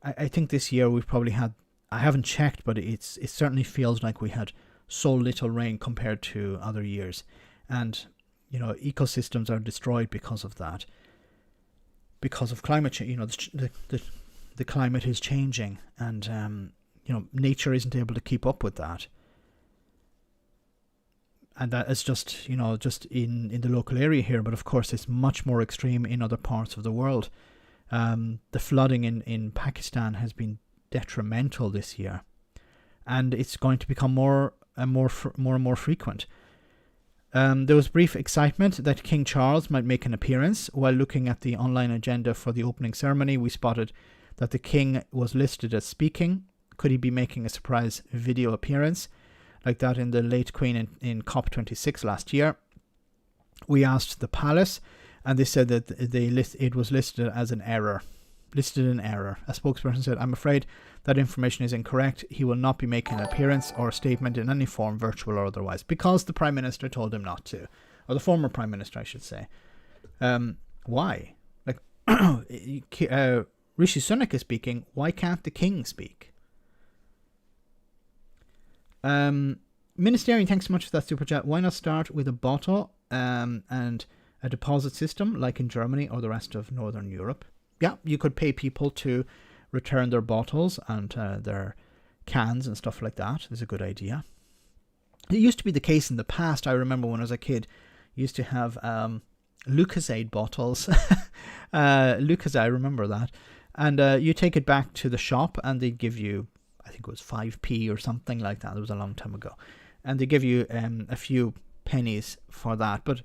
I think this year we've probably had. I haven't checked, but it certainly feels like we had so little rain compared to other years, and ecosystems are destroyed because of that. Because of climate change, the climate is changing, and nature isn't able to keep up with that. And that is just in the local area here, but of course it's much more extreme in other parts of the world. The flooding in Pakistan has been detrimental this year, and it's going to become more and more frequent. There was brief excitement that King Charles might make an appearance. While looking at the online agenda for the opening ceremony, we spotted that the King was listed as speaking. Could he be making a surprise video appearance like that in the late Queen in COP26 last year? We asked the palace, and they said that it was listed as an error. Listed in error. A spokesperson said, "I'm afraid that information is incorrect. He will not be making an appearance or a statement in any form, virtual or otherwise," because the Prime Minister told him not to. Or the former Prime Minister, I should say. Why? Like, Rishi Sunak is speaking. Why can't the King speak? Ministerian, thanks so much for that super chat. Why not start with a bottle and a deposit system like in Germany or the rest of Northern Europe? Yeah, you could pay people to return their bottles and their cans and stuff like that. Is a good idea. It used to be the case in the past. I remember when I was a kid, you used to have Lucozade bottles. Lucozade, I remember that. And you take it back to the shop and they'd give you, I think it was 5p or something like that. It was a long time ago. And they give you a few pennies for that. But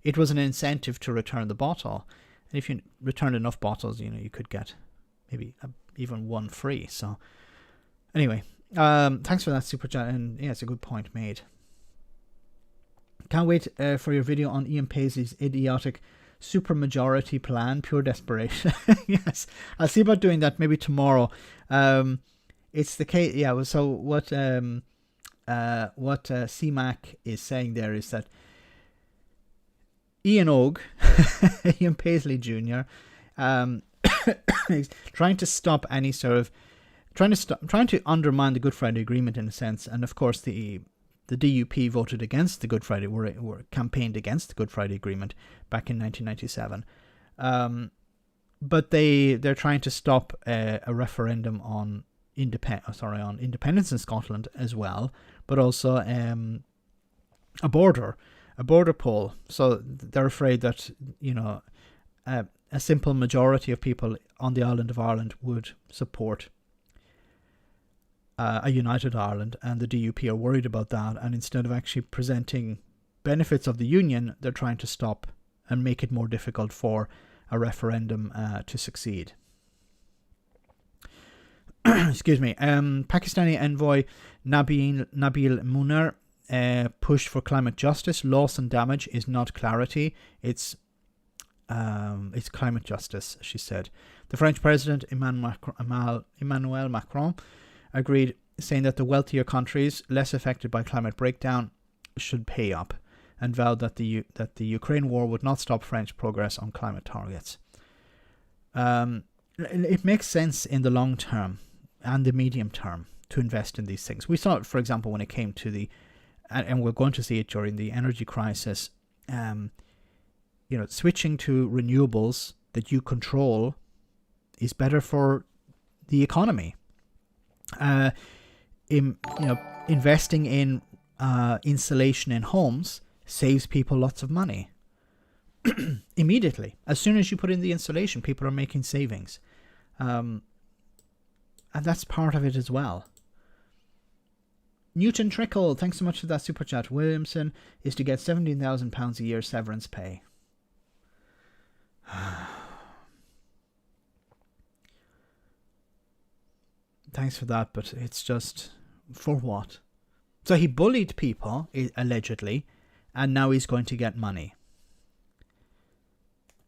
it was an incentive to return the bottle. And if you returned enough bottles, you could get maybe even one free. So anyway, thanks for that super chat. And yeah, it's a good point made. Can't wait for your video on Ian Paisley's idiotic supermajority plan. Pure desperation. Yes, I'll see about doing that maybe tomorrow. It's the case. Yeah. So what CMAC is saying there is that Ian Paisley Jr. Is trying to stop any sort of trying to undermine the Good Friday Agreement in a sense, and of course the DUP voted against the Good Friday were campaigned against the Good Friday Agreement back in 1997, but they're trying to stop a referendum on independence in Scotland as well, but also a border poll. So they're afraid that a simple majority of people on the island of Ireland would support a united Ireland, and the DUP are worried about that, and instead of actually presenting benefits of the union, they're trying to stop and make it more difficult for a referendum to succeed. Excuse me. Pakistani envoy Nabil Munir push for climate justice. Loss and damage is not clarity. It's climate justice, she said. The French president Emmanuel Macron agreed, saying that the wealthier countries less affected by climate breakdown should pay up, and vowed that the Ukraine war would not stop French progress on climate targets. It makes sense in the long term and the medium term to invest in these things. We saw it, for example, when it came to and we're going to see it during the energy crisis. Switching to renewables that you control is better for the economy. Investing in insulation in homes saves people lots of money. Immediately, as soon as you put in the insulation, people are making savings, and that's part of it as well. Newton Trickle, thanks so much for that super chat. Williamson is to get £17,000 a year severance pay. Thanks for that, but it's just, for what? So he bullied people, allegedly, and now he's going to get money.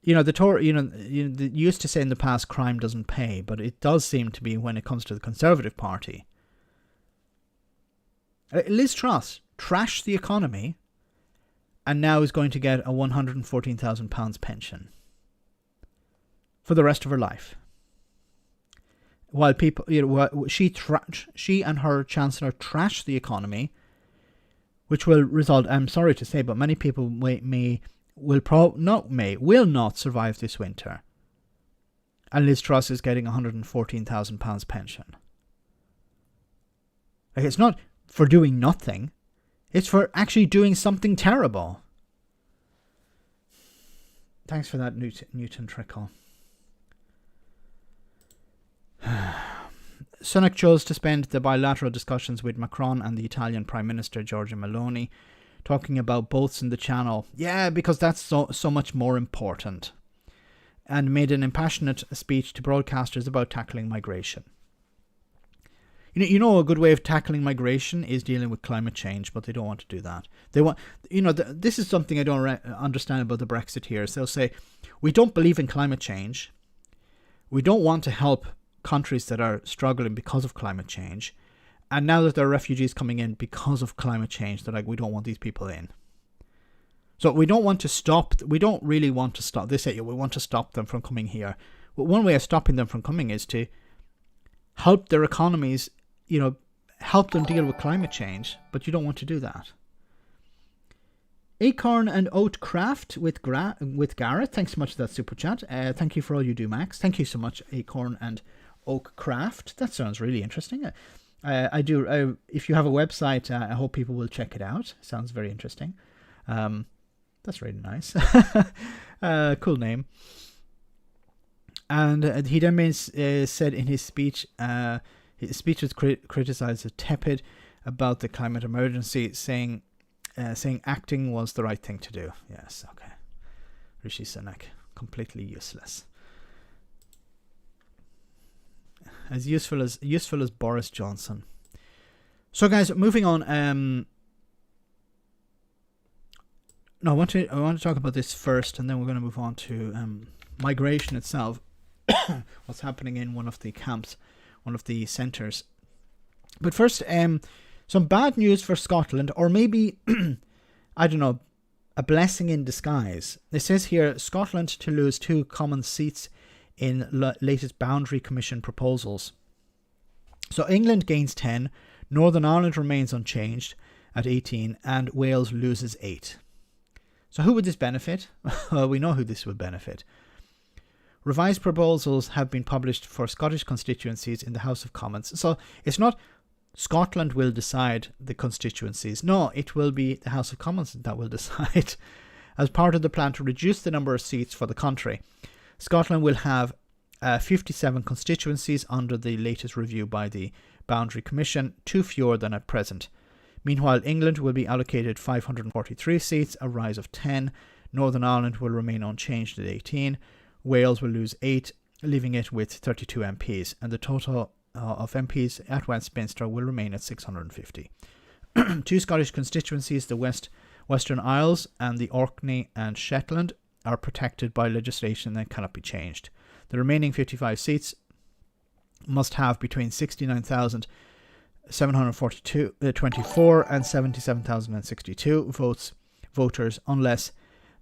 The Tory, they used to say in the past crime doesn't pay, but it does seem to be when it comes to the Conservative Party. Liz Truss trashed the economy and now is going to get a £114,000 pension for the rest of her life. While people, she and her chancellor trashed the economy, which will result, I'm sorry to say, but many people will not survive this winter. And Liz Truss is getting £114,000 pension. Like, it's not for doing nothing. It's for actually doing something terrible. Thanks for that, Newton Trickle. Sunak chose to spend the bilateral discussions with Macron and the Italian Prime Minister Giorgia Meloni talking about boats in the Channel. Yeah, because that's so much more important. And made an impassionate speech to broadcasters about tackling migration. A good way of tackling migration is dealing with climate change, but they don't want to do that. They want, this is something I don't understand about the Brexiteers. They'll say, we don't believe in climate change. We don't want to help countries that are struggling because of climate change. And now that there are refugees coming in because of climate change, they're like, we don't want these people in. So we don't really want to stop. They say, we want to stop them from coming here. But one way of stopping them from coming is to help their economies, help them deal with climate change, but you don't want to do that. Acorn and Oat Craft with Garrett. Thanks so much for that super chat. Thank you for all you do, Max. Thank you so much, Acorn and Oak Craft. That sounds really interesting. I do. If you have a website, I hope people will check it out. Sounds very interesting. That's really nice. Cool name. And he then said in his speech was criticized as tepid about the climate emergency, saying acting was the right thing to do. Yes, okay. Rishi Sunak, completely useless. As useful as Boris Johnson. So, guys, moving on. I want to talk about this first, and then we're going to move on to migration itself. What's happening in one of the camps, one of the centres. But first, some bad news for Scotland, or maybe, I don't know, a blessing in disguise. It says here, Scotland to lose 2 common seats in latest Boundary Commission proposals. So England gains 10, Northern Ireland remains unchanged at 18, and Wales loses 8. So who would this benefit? Well, we know who this would benefit. Revised proposals have been published for Scottish constituencies in the House of Commons. So it's not Scotland will decide the constituencies. No, it will be the House of Commons that will decide. As part of the plan to reduce the number of seats for the country, Scotland will have 57 constituencies under the latest review by the Boundary Commission, 2 fewer than at present. Meanwhile, England will be allocated 543 seats, a rise of 10. Northern Ireland will remain unchanged at 18. Wales will lose 8, leaving it with 32 MPs, and the total of MPs at Westminster will remain at 650. 2 Scottish constituencies, the Western Isles and the Orkney and Shetland, are protected by legislation that cannot be changed. The remaining 55 seats must have between 69,724 and 77,062 voters, unless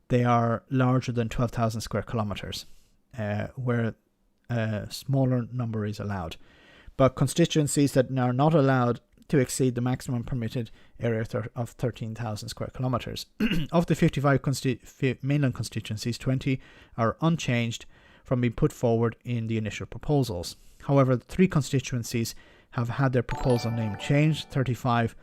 they are larger than 12,000 square kilometres, where a smaller number is allowed. But constituencies that are not allowed to exceed the maximum permitted area of 13,000 square kilometres. Of the 55 mainland constituencies, 20 are unchanged from being put forward in the initial proposals. However, 3 constituencies have had their proposal name changed, 35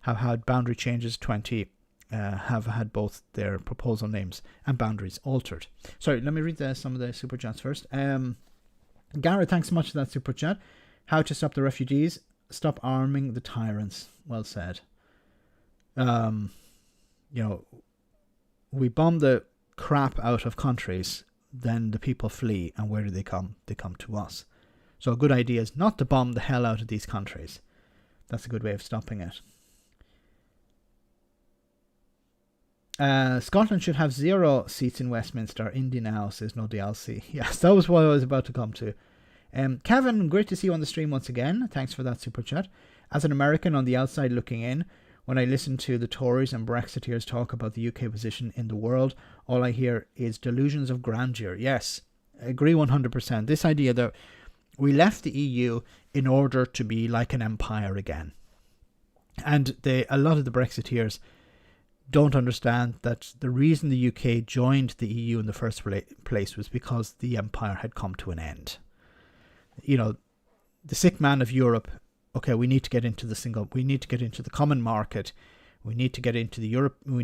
have had boundary changes, 20 have had both their proposal names and boundaries altered. Sorry, let me read some of the super chats first. Garrett, thanks so much for that super chat. How to stop the refugees? Stop arming the tyrants. Well said. We bomb the crap out of countries, then the people flee, and where do they come? They come to us. So a good idea is not to bomb the hell out of these countries. That's a good way of stopping it. Scotland should have 0 seats in Westminster. Indy now says no DLC. Yes, that was what I was about to come to. Gavin, great to see you on the stream once again. Thanks for that super chat. As an American on the outside looking in, when I listen to the Tories and Brexiteers talk about the UK position in the world, all I hear is delusions of grandeur. Yes, I agree 100%. This idea that we left the EU in order to be like an empire again. And a lot of the Brexiteers don't understand that the reason the UK joined the EU in the first place was because the empire had come to an end. You know, the sick man of Europe, okay, we need to get into the common market, we need to get into Europe, we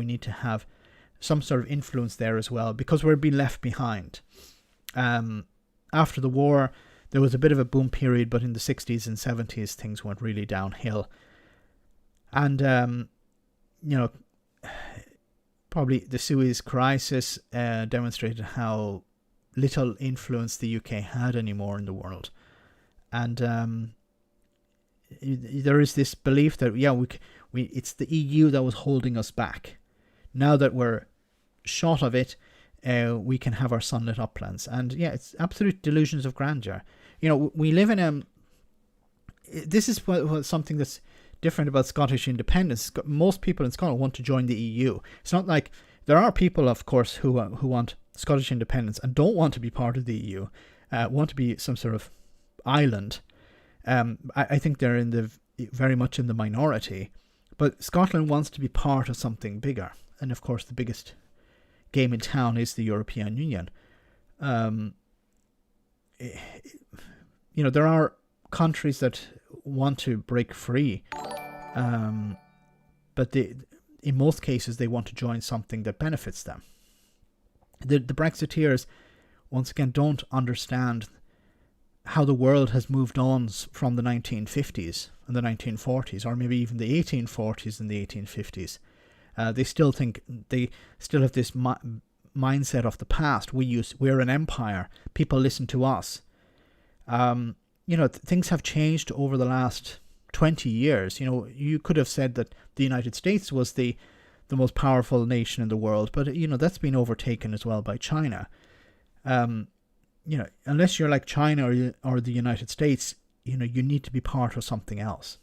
need to have some sort of influence there as well, because we're being left behind. After the war, there was a bit of a boom period, but in the 60s and 70s, things went really downhill. And, probably the Suez Crisis demonstrated how little influence the UK had anymore in the world. And there is this belief that, it's the EU that was holding us back. Now that we're short of it, we can have our sunlit uplands. And it's absolute delusions of grandeur. We live in this is something that's different about Scottish independence. Most people in Scotland want to join the EU. It's not like there are people, of course, who want Scottish independence and don't want to be part of the EU, want to be some sort of island. I think they're very much in the minority. But Scotland wants to be part of something bigger. And of course, the biggest game in town is the European Union. There are countries that want to break free, but in most cases they want to join something that benefits them. The Brexiteers, once again, don't understand how the world has moved on from the 1950s and the 1940s, or maybe even the 1840s and the 1850s. They still have this mindset of the past. We're an empire. People listen to us. Things have changed over the last 20 years. You could have said that the United States was the most powerful nation in the world, but that's been overtaken as well by China. Unless you're like China or the United States, you need to be part of something else.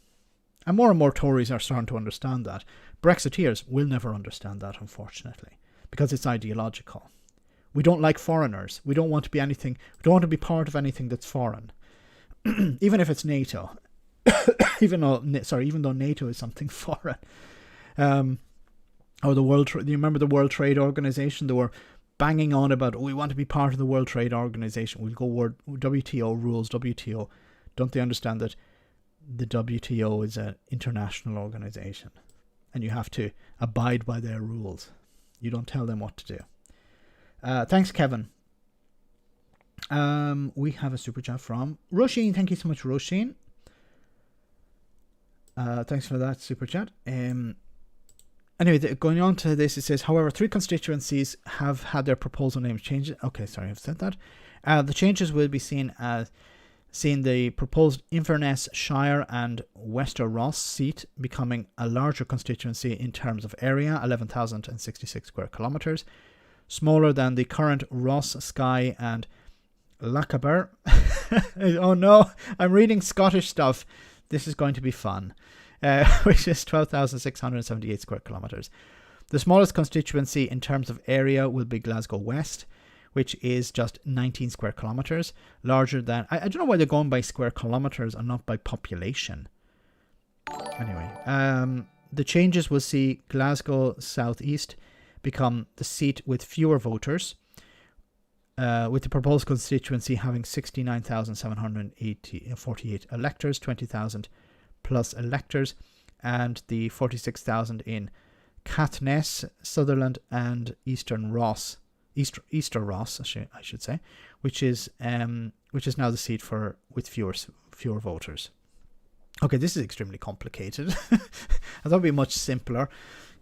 And more Tories are starting to understand that. Brexiteers will never understand that, unfortunately, because it's ideological. We don't like foreigners. We don't want to be anything. We don't want to be part of anything that's foreign, even if it's NATO. even though NATO is something foreign. Or the World. Do you remember the World Trade Organization? They were banging on about, we want to be part of the World Trade Organization. We'll go WTO rules. WTO. Don't they understand that the WTO is an international organization, and you have to abide by their rules. You don't tell them what to do. Thanks, Kevin. We have a super chat from Roisin. Thank you so much, Roisin. Thanks for that super chat. Anyway, going on to this, it says, however, 3 constituencies have had their proposal names changed. Okay, sorry, I've said that. The changes will be seen the proposed Inverness Shire and Wester Ross seat becoming a larger constituency in terms of area, 11,066 square kilometres, smaller than the current Ross, Skye and Lochaber. Oh no, I'm reading Scottish stuff. This is going to be fun. Which is 12,678 square kilometres. The smallest constituency in terms of area will be Glasgow West, which is just 19 square kilometres, larger than... I don't know why they're going by square kilometres and not by population. Anyway, the changes will see Glasgow South East become the seat with fewer voters, with the proposed constituency having 69,748 electors, 20,000 plus electors, and the 46,000 in Caithness, Sutherland and Easter Ross, I should say, which is now the seat with fewer voters. Okay, this is extremely complicated. I thought it'd be much simpler.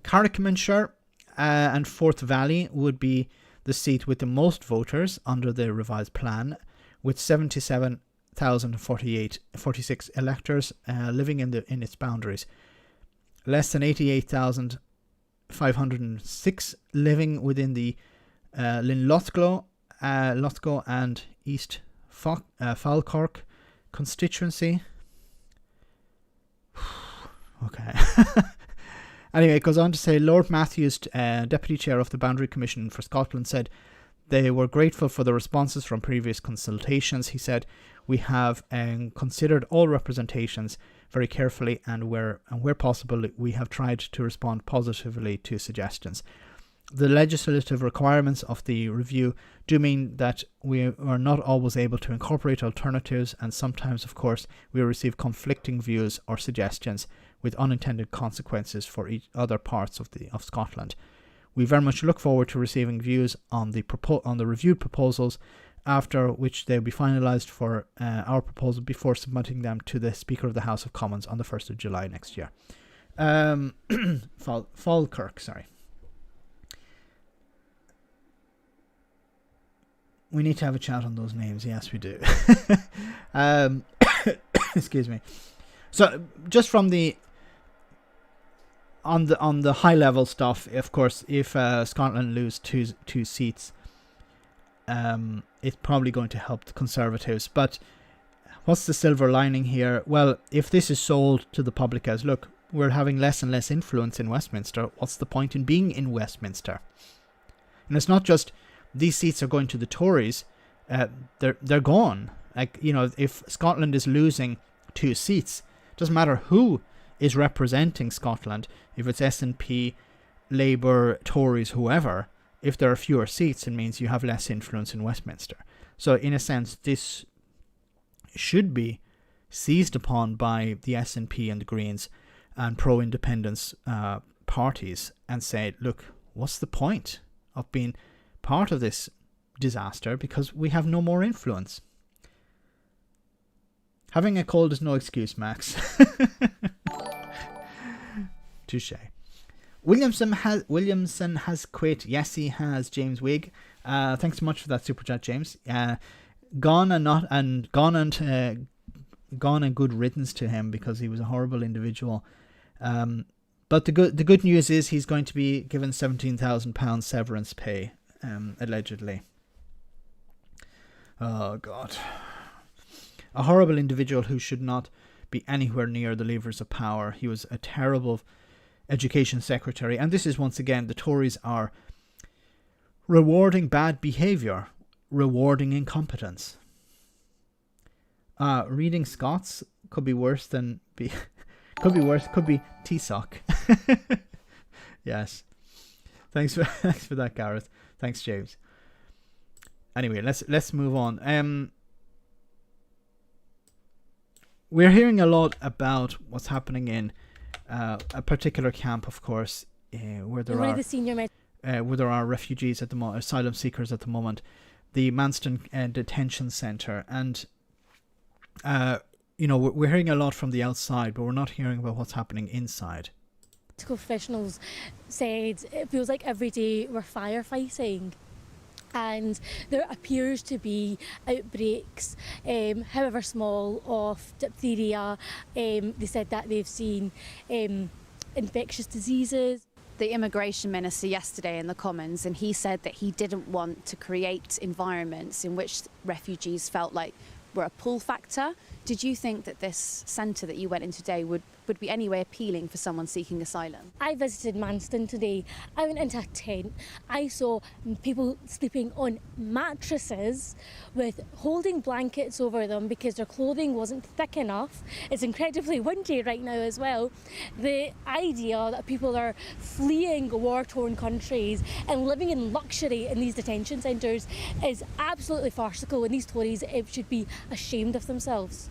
Carrickmanshire and Forth Valley would be the seat with the most voters under the revised plan, with 77,046 electors living in its boundaries. Less than 88,506 living within the Linlithgow and East Falkirk constituency. Okay. Anyway, it goes on to say Lord Matthews, Deputy Chair of the Boundary Commission for Scotland, said they were grateful for the responses from previous consultations. He said, we have considered all representations very carefully and where possible we have tried to respond positively to suggestions. The legislative requirements of the review do mean that we are not always able to incorporate alternatives, and sometimes, of course, we receive conflicting views or suggestions with unintended consequences for each other parts of Scotland. We very much look forward to receiving views on the reviewed proposals, after which they'll be finalised for our proposal before submitting them to the Speaker of the House of Commons on the 1st of July next year. Falkirk, sorry. We need to have a chat on those names. Yes, we do. Excuse me. So, just from the on the high level stuff, of course, if Scotland lose two seats, it's probably going to help the Conservatives. But what's the silver lining here? Well, if this is sold to the public as, look, we're having less and less influence in Westminster, what's the point in being in Westminster? And it's not just these seats are going to the Tories, they're gone. Like, you know, if Scotland is losing 2 seats, it doesn't matter who is representing Scotland, if it's SNP, Labour, Tories, whoever, if there are fewer seats, it means you have less influence in Westminster. So in a sense, this should be seized upon by the SNP and the Greens and pro-independence parties and say, look, what's the point of being part of this disaster, because we have no more influence. Having a cold is no excuse, Max. Touche. Williamson has quit. Yes, he has. James Wigg. Thanks so much for that super chat, James. Gone and good riddance to him, because he was a horrible individual. But the good news is he's going to be given £17,000 severance pay. Allegedly. Oh God. A horrible individual who should not be anywhere near the levers of power. He was a terrible education secretary, and this is once again, the Tories are rewarding bad behaviour, rewarding incompetence. Reading Scots could be worse than could be T-sock. Yes. Thanks for that, Gareth. Thanks, James. Anyway, let's move on. We're hearing a lot about what's happening in a particular camp, of course, where there are refugees at the moment, asylum seekers at the moment, the Manston detention centre, and we're hearing a lot from the outside, but we're not hearing about what's happening inside. Professionals said it feels like every day we're firefighting, and there appears to be outbreaks, however small, of diphtheria. They said that they've seen infectious diseases. The immigration minister yesterday in the Commons, and he said that he didn't want to create environments in which refugees felt like were a pull factor. Did you think that this centre that you went in today would be any way appealing for someone seeking asylum? I visited Manston today. I went into a tent. I saw people sleeping on mattresses with holding blankets over them because their clothing wasn't thick enough. It's incredibly windy right now as well. The idea that people are fleeing war-torn countries and living in luxury in these detention centres is absolutely farcical, and these Tories should be ashamed of themselves.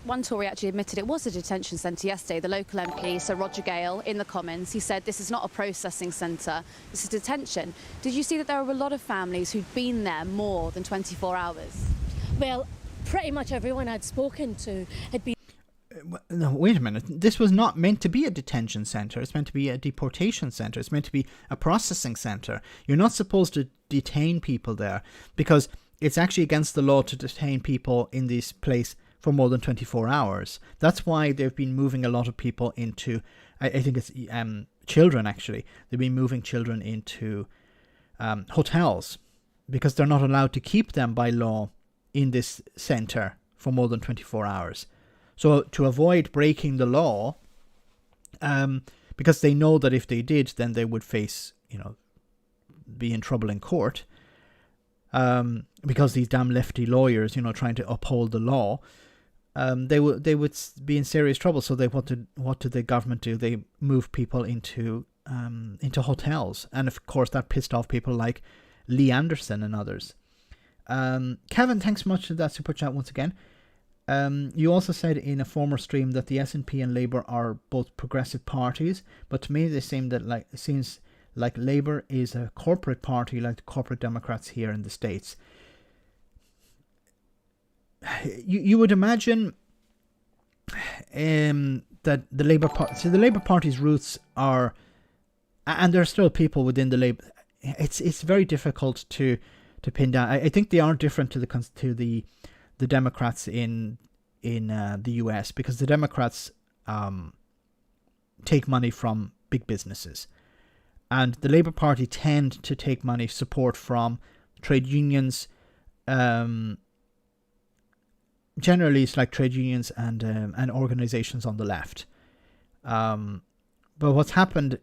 One Tory actually admitted it was a detention centre yesterday. The local MP, Sir Roger Gale, in the Commons, he said this is not a processing centre, this is detention. Did you see that there were a lot of families who'd been there more than 24 hours? Well, pretty much everyone I'd spoken to had been... No, wait a minute. This was not meant to be a detention centre. It's meant to be a deportation centre. It's meant to be a processing centre. You're not supposed to detain people there, because it's actually against the law to detain people in this place for more than 24 hours. That's why they've been moving a lot of people into, I think it's children actually. They've been moving children into hotels because they're not allowed to keep them by law in this center for more than 24 hours. So to avoid breaking the law, because they know that if they did, then they would face, be in trouble in court. Because these damn lefty lawyers, trying to uphold the law, they would be in serious trouble. So what did the government do? They moved people into hotels, and of course that pissed off people like Lee Anderson and others. Kevin, thanks so much for that super chat once again. You also said in a former stream that the SNP and Labour are both progressive parties, but to me they seems like Labour is a corporate party, like the corporate Democrats here in the States. You would imagine that the Labour Party, so the Labour Party's roots are, and there are still people within the Labour. It's very difficult to pin down. I think they are different to the Democrats in the US, because the Democrats take money from big businesses, and the Labour Party tend to take money support from trade unions. Generally, it's like trade unions and organizations on the left. But what's happened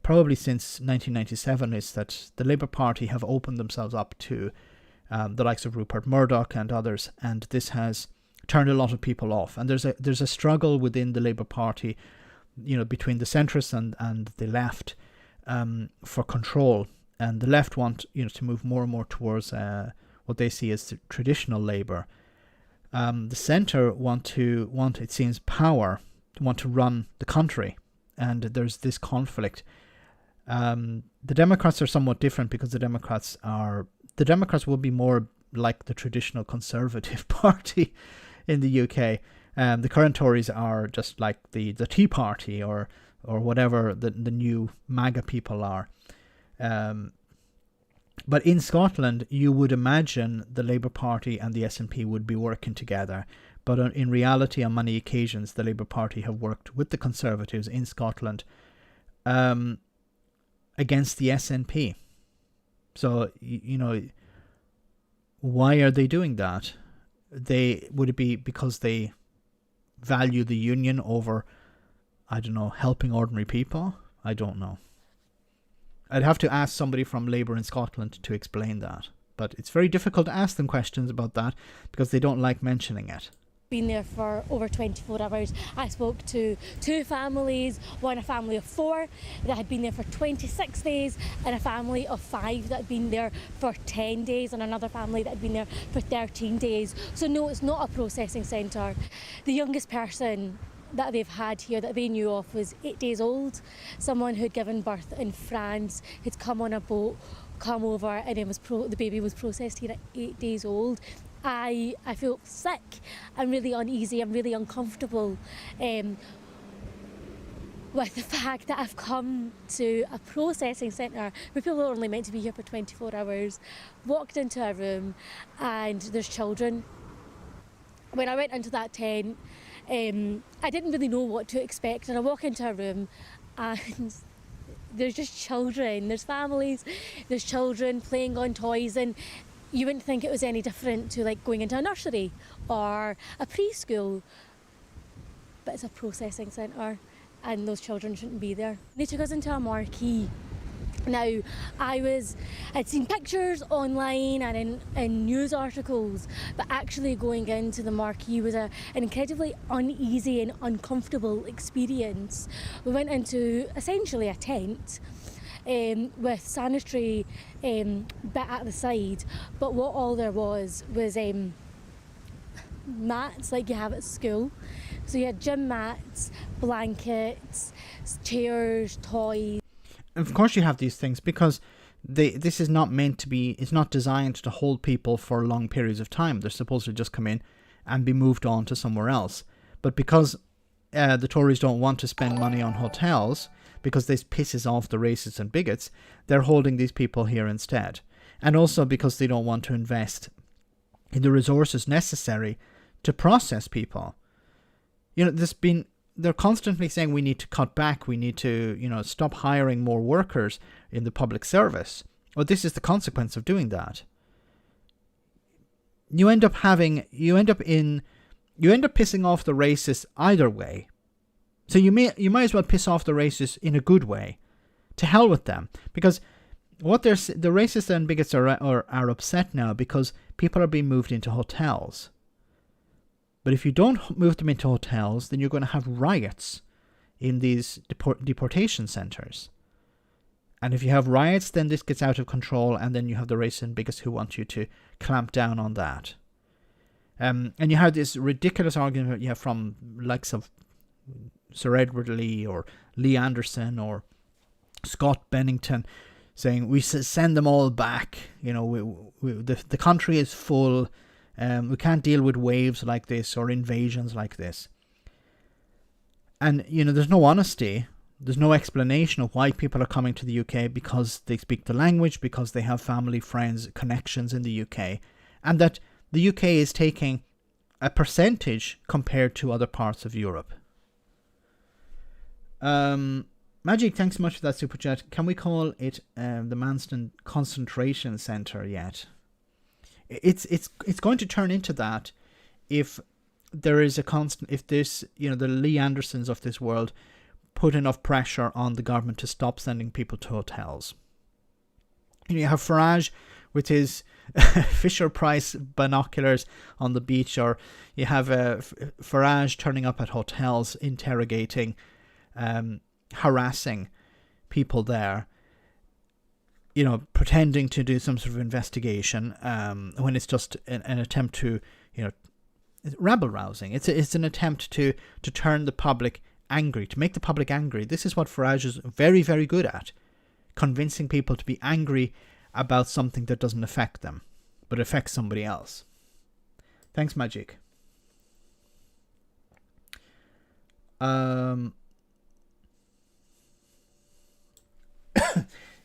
probably since 1997 is that the Labour Party have opened themselves up to the likes of Rupert Murdoch and others, and this has turned a lot of people off. And there's a struggle within the Labour Party, between the centrists and the left for control. And the left want to move more and more towards what they see as the traditional Labour. The centre want it seems power, want to run the country, and there's this conflict. The Democrats are somewhat different, because the Democrats will be more like the traditional Conservative Party in the UK. The current Tories are just like the Tea Party or whatever the new MAGA people are. But in Scotland, you would imagine the Labour Party and the SNP would be working together. But in reality, on many occasions, the Labour Party have worked with the Conservatives in Scotland against the SNP. So, why are they doing that? Would it be because they value the union over, I don't know, helping ordinary people? I don't know. I'd have to ask somebody from Labour in Scotland to explain that. But it's very difficult to ask them questions about that, because they don't like mentioning it. Been there for over 24 hours. I spoke to two families, one a family of 4 that had been there for 26 days, and a family of 5 that had been there for 10 days, and another family that had been there for 13 days. So no, it's not a processing centre. The youngest person that they've had here that they knew of was 8 days old. Someone who'd given birth in France, had come on a boat, come over, and then the baby was processed here at 8 days old. I feel sick. I'm really uneasy. I'm really uncomfortable with the fact that I've come to a processing centre where people are only meant to be here for 24 hours, walked into a room, and there's children. When I went into that tent, I didn't really know what to expect, and I walk into a room and there's just children, there's families, there's children playing on toys, and you wouldn't think it was any different to like going into a nursery or a preschool, but it's a processing centre and those children shouldn't be there. They took us into a marquee. Now, I'd seen pictures online and in news articles, but actually going into the marquee was an incredibly uneasy and uncomfortable experience. We went into essentially a tent with sanitary bit at the side, but what all there was mats like you have at school. So you had gym mats, blankets, chairs, toys. Of course you have these things, because this is not meant to be, it's not designed to hold people for long periods of time. They're supposed to just come in and be moved on to somewhere else. But because the Tories don't want to spend money on hotels, because this pisses off the racists and bigots, they're holding these people here instead. And also because they don't want to invest in the resources necessary to process people. You know, they're constantly saying we need to cut back, we need to, you know, stop hiring more workers in the public service. Well, this is the consequence of doing that. You end up pissing off the racists either way. So you might as well piss off the racists in a good way. To hell with them, because the racists and bigots are upset now because people are being moved into hotels. But if you don't move them into hotels, then you're going to have riots in these deportation centers. And if you have riots, then this gets out of control, and then you have the racists and bigots who want you to clamp down on that. And you have this ridiculous argument you have from likes of Sir Edward Lee or Lee Anderson or Scott Bennington, saying we send them all back. You know, the country is full. We can't deal with waves like this or invasions like this. And, you know, there's no honesty. There's no explanation of why people are coming to the UK, because they speak the language, because they have family, friends, connections in the UK. And that the UK is taking a percentage compared to other parts of Europe. Magic, thanks so much for that super chat. Can we call it the Manston concentration centre yet? It's going to turn into that if there is if this, you know, the Lee Andersons of this world put enough pressure on the government to stop sending people to hotels. You have Farage with his Fisher-Price binoculars on the beach, or you have Farage turning up at hotels, interrogating, harassing people there, you know, pretending to do some sort of investigation when it's just an attempt to, you know, rabble rousing. It's an attempt to turn the public angry, to make the public angry. This is what Farage is very, very good at, convincing people to be angry about something that doesn't affect them, but affects somebody else. Thanks, Magic.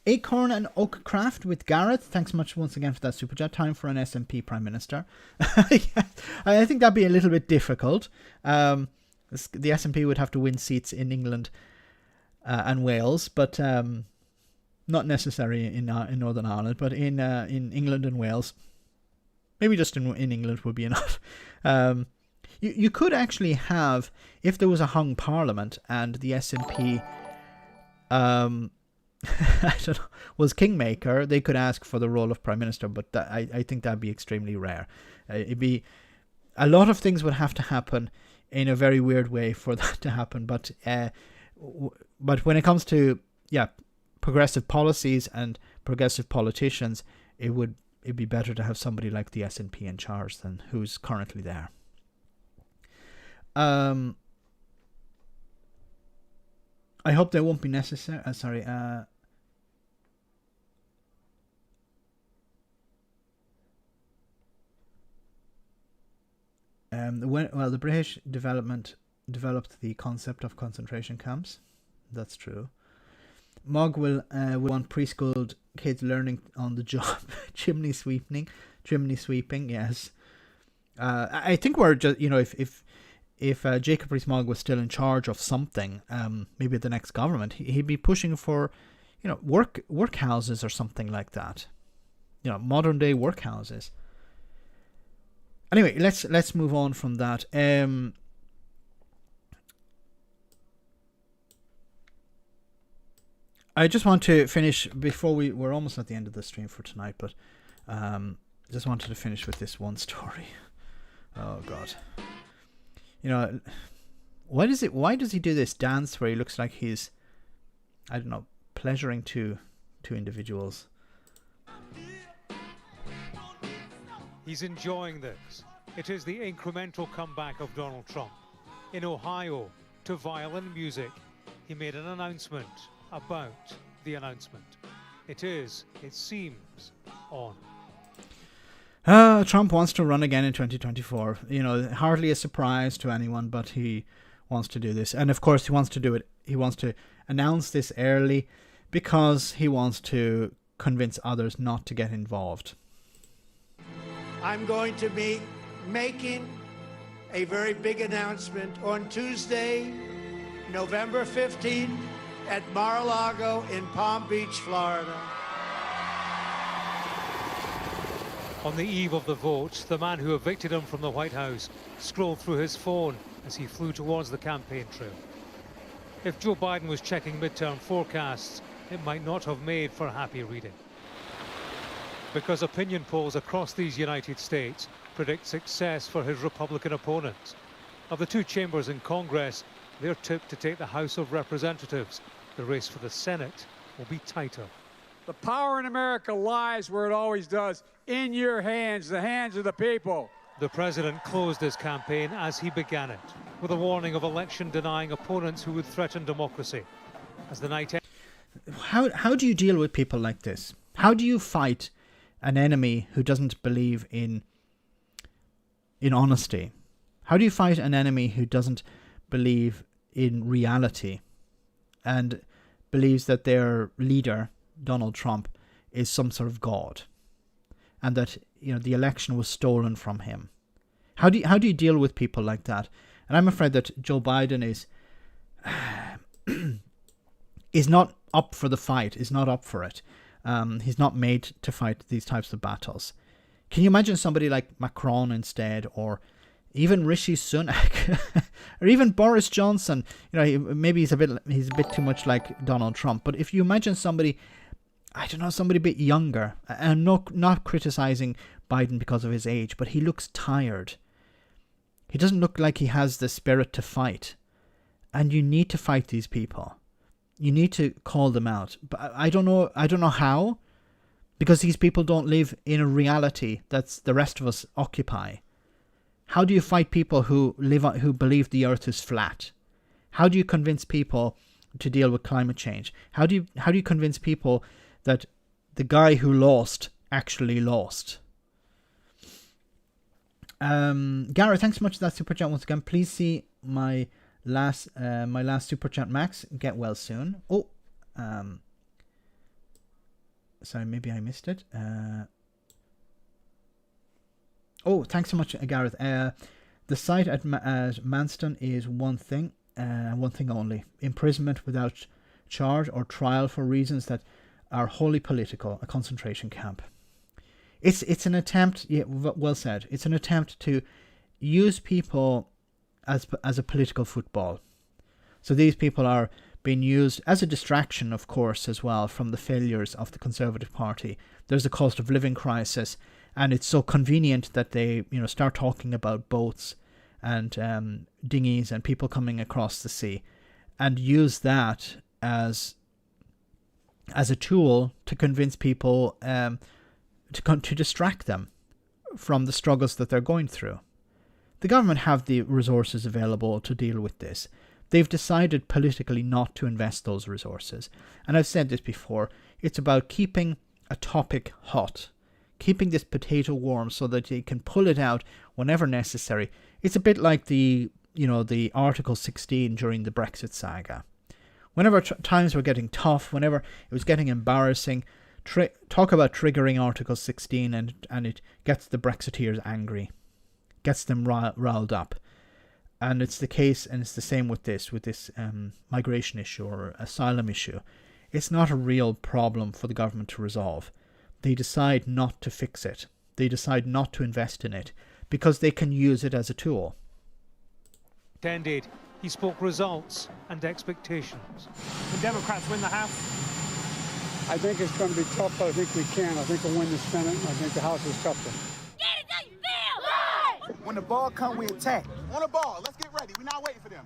Acorn and Oakcraft with Gareth, thanks much once again for that super chat. Time for an SNP Prime Minister. Yeah, I think that'd be a little bit difficult. The SNP would have to win seats in England and Wales, but not necessary in Northern Ireland, but in England and Wales. Maybe just in England would be enough. You could actually have, if there was a hung parliament and the SNP I don't know, was kingmaker, they could ask for the role of Prime Minister, but I think that'd be extremely rare. It'd be, a lot of things would have to happen in a very weird way for that to happen, but when it comes to progressive policies and progressive politicians, it'd be better to have somebody like the SNP in charge than who's currently there. I hope they won't be necessary. The British developed the concept of concentration camps. That's true. Mog will want preschool kids learning on the job. chimney sweeping. Yes. I think we're just, you know, if Jacob Rees-Mogg was still in charge of something, maybe the next government, he'd be pushing for, you know, workhouses or something like that. You know, modern day workhouses. Anyway, let's move on from that. I just want to finish before we're almost at the end of the stream for tonight, but just wanted to finish with this one story. Oh God. You know, why does he do this dance where he looks like he's, I don't know, pleasuring two individuals? He's enjoying this. It is the incremental comeback of Donald Trump. In Ohio, to violin music, he made an announcement about the announcement. It seems, on. Trump wants to run again in 2024. You know, hardly a surprise to anyone, but he wants to do this. And of course, he wants to do it. He wants to announce this early because he wants to convince others not to get involved. I'm going to be making a very big announcement on Tuesday, November 15th at Mar-a-Lago in Palm Beach, Florida. On the eve of the vote, the man who evicted him from the White House scrolled through his phone as he flew towards the campaign trail. If Joe Biden was checking midterm forecasts, it might not have made for happy reading. Because opinion polls across these United States predict success for his Republican opponents. Of the two chambers in Congress, they're tipped to take the House of Representatives. The race for the Senate will be tighter. The power in America lies where it always does, in your hands, the hands of the people. The president closed his campaign as he began it, with a warning of election-denying opponents who would threaten democracy. As the night ended... How do you deal with people like this? How do you fight an enemy who doesn't believe in honesty? How do you fight an enemy who doesn't believe in reality and believes that their leader, Donald Trump, is some sort of god, and that, you know, the election was stolen from him? How do you deal with people like that? And I'm afraid that Joe Biden is not up for the fight, is not up for it. He's not made to fight these types of battles. Can you imagine somebody like Macron instead, or even Rishi Sunak, or even Boris Johnson? You know, maybe he's a bit too much like Donald Trump. But if you imagine somebody, I don't know, somebody a bit younger, and I'm not criticizing Biden because of his age, but he looks tired. He doesn't look like he has the spirit to fight. And you need to fight these people. You need to call them out. But I don't know how, because these people don't live in a reality that's the rest of us occupy. How do you fight people who believe the earth is flat? How do you convince people to deal with climate change? How do you convince people that the guy who lost actually lost? Gareth, thanks so much for that super chat once again. Please see my last super chat. Max, get well soon. Sorry, maybe I missed it. Thanks so much, Gareth. The site at Manston is one thing only: imprisonment without charge or trial for reasons that are wholly political. A concentration camp. It's an attempt. Yeah, well said. It's an attempt to use people as a political football. So these people are being used as a distraction, of course, as well, from the failures of the Conservative Party. There's a cost of living crisis, and it's so convenient that they, you know, start talking about boats and dinghies and people coming across the sea, and use that as a tool to convince people to distract them from the struggles that they're going through. The government have the resources available to deal with this. They've decided politically not to invest those resources. And I've said this before, it's about keeping a topic hot, keeping this potato warm so that you can pull it out whenever necessary. It's a bit like the Article 16 during the Brexit saga. Whenever times were getting tough, whenever it was getting embarrassing, talk about triggering Article 16 and it gets the Brexiteers angry, gets them riled up. And it's the case, and it's the same with this migration issue or asylum issue. It's not a real problem for the government to resolve. They decide not to fix it. They decide not to invest in it because they can use it as a tool. Ended. He spoke results and expectations. The Democrats win the House? I think it's going to be tough, but I think we can. I think we'll win the Senate, and I think the House is tougher. Get it how you feel! Right! When the ball comes, we attack. On the ball, let's get ready. We're not waiting for them.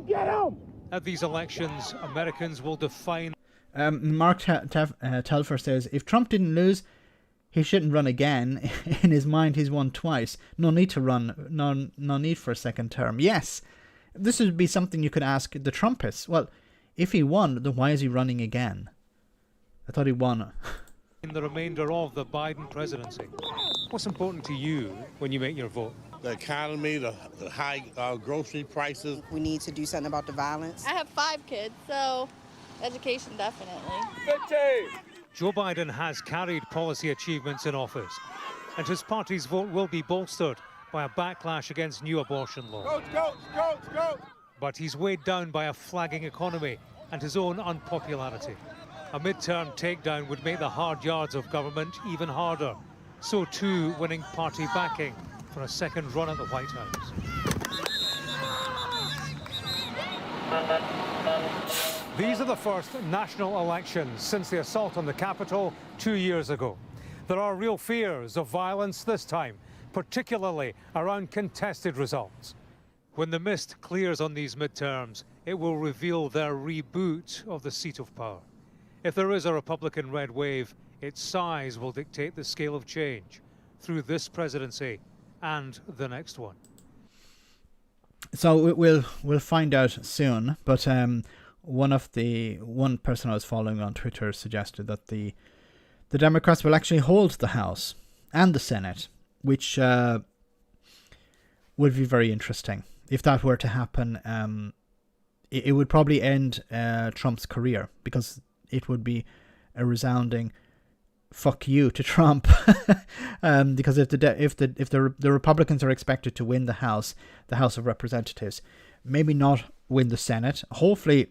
Get him! At these elections, Americans will define... Mark Telfer says, if Trump didn't lose, he shouldn't run again. In his mind, he's won twice. No need to run. No need for a second term. Yes, this would be something you could ask the Trumpists. Well, if he won, then why is he running again? I thought he won. In the remainder of the Biden presidency. What's important to you when you make your vote? The economy, the high grocery prices. We need to do something about the violence. I have 5 kids, so education definitely. 15, Joe Biden has carried policy achievements in office, and his party's vote will be bolstered by a backlash against new abortion laws. Coach. But he's weighed down by a flagging economy and his own unpopularity. A midterm takedown would make the hard yards of government even harder. So too, winning party backing for a second run at the White House. These are the first national elections since the assault on the Capitol 2 years ago. There are real fears of violence this time, particularly around contested results. When the mist clears on these midterms, it will reveal their reboot of the seat of power. If there is a Republican red wave, its size will dictate the scale of change through this presidency and the next one. So we'll find out soon, but one person I was following on Twitter suggested that the Democrats will actually hold the House and the Senate, which would be very interesting. If that were to happen, it would probably end Trump's career, because it would be a resounding fuck you to Trump. Because if the Republicans are expected to win the House of Representatives, maybe not win the Senate. Hopefully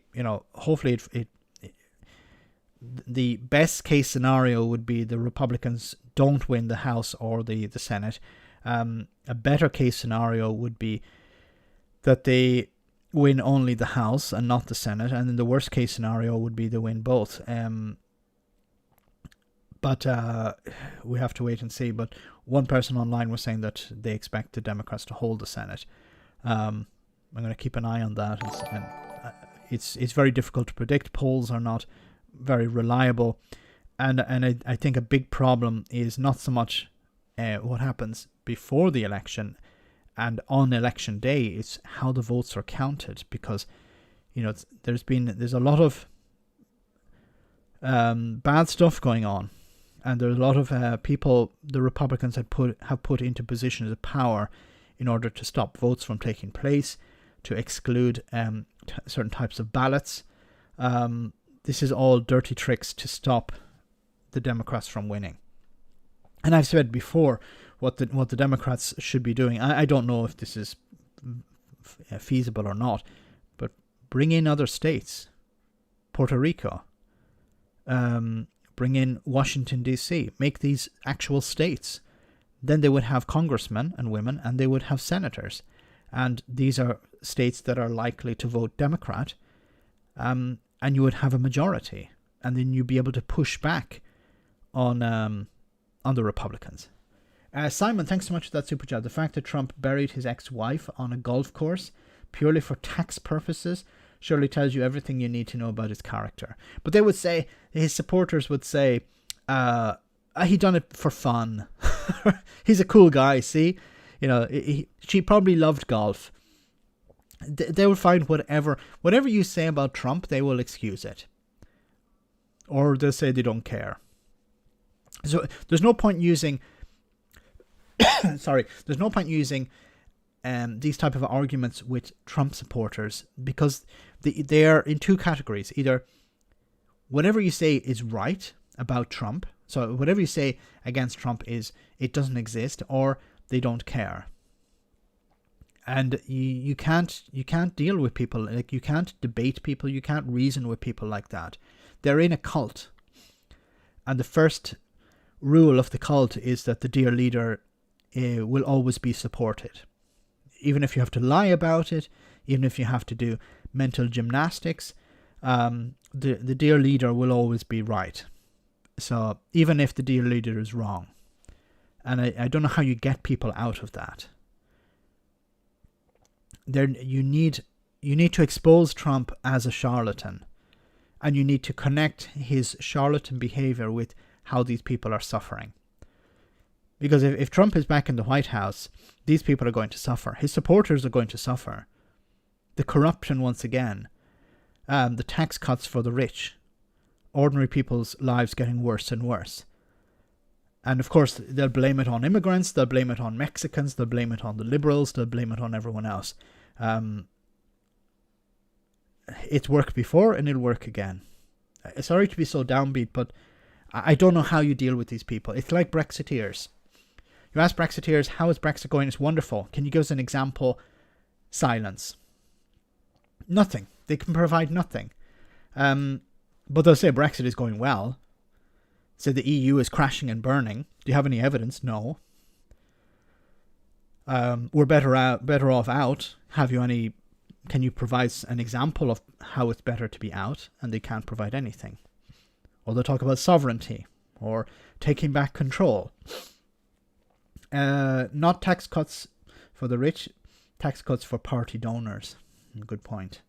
the best case scenario would be the Republicans don't win the House or the Senate. A better case scenario would be that they win only the House and not the Senate, and then the worst case scenario would be they win both. But we have to wait and see. But one person online was saying that they expect the Democrats to hold the Senate. I'm going to keep an eye on that. It's very difficult to predict. Polls are not very reliable, and I think a big problem is not so much what happens before the election and on election day. It's how the votes are counted, because there's a lot of bad stuff going on, and there's a lot of people the Republicans have put into positions of power in order to stop votes from taking place, to exclude certain types of ballots. This is all dirty tricks to stop the Democrats from winning. And I've said before what the Democrats should be doing. I don't know if this is feasible or not, but bring in other states, Puerto Rico, bring in Washington, D.C., make these actual states. Then they would have congressmen and women, and they would have senators. And these are states that are likely to vote Democrat, and you would have a majority. And then you'd be able to push back on the Republicans. Simon, thanks so much for that super chat. The fact that Trump buried his ex-wife on a golf course purely for tax purposes surely tells you everything you need to know about his character. But they would say, his supporters would say, he done it for fun. He's a cool guy, see? She probably loved golf. They will find whatever you say about Trump, they will excuse it. Or they'll say they don't care. So there's no point using there's no point using these type of arguments with Trump supporters, because they are in two categories. Either whatever you say is right about Trump, so whatever you say against Trump it doesn't exist, or they don't care. And you can't deal with people, like you can't debate people, you can't reason with people like that. They're in a cult, and the first rule of the cult is that the dear leader will always be supported, even if you have to lie about it, even if you have to do mental gymnastics. The dear leader will always be right. So even if the dear leader is wrong, and I don't know how you get people out of that. You need to expose Trump as a charlatan, and you need to connect his charlatan behavior with how these people are suffering. Because if Trump is back in the White House, these people are going to suffer. His supporters are going to suffer. The corruption once again, the tax cuts for the rich, ordinary people's lives getting worse and worse. And of course, they'll blame it on immigrants, they'll blame it on Mexicans, they'll blame it on the liberals, they'll blame it on everyone else. It's worked before and it'll work again. Sorry to be so downbeat, but I don't know how you deal with these people. It's like Brexiteers. You ask Brexiteers, how is Brexit going? It's wonderful. Can you give us an example? Silence. Nothing. They can provide nothing. But they'll say Brexit is going well. Say the EU is crashing and burning. Do you have any evidence? No. We're better off out. Can you provide an example of how it's better to be out? And they can't provide anything. Or they'll talk about sovereignty or taking back control. Not tax cuts for the rich, tax cuts for party donors. Good point.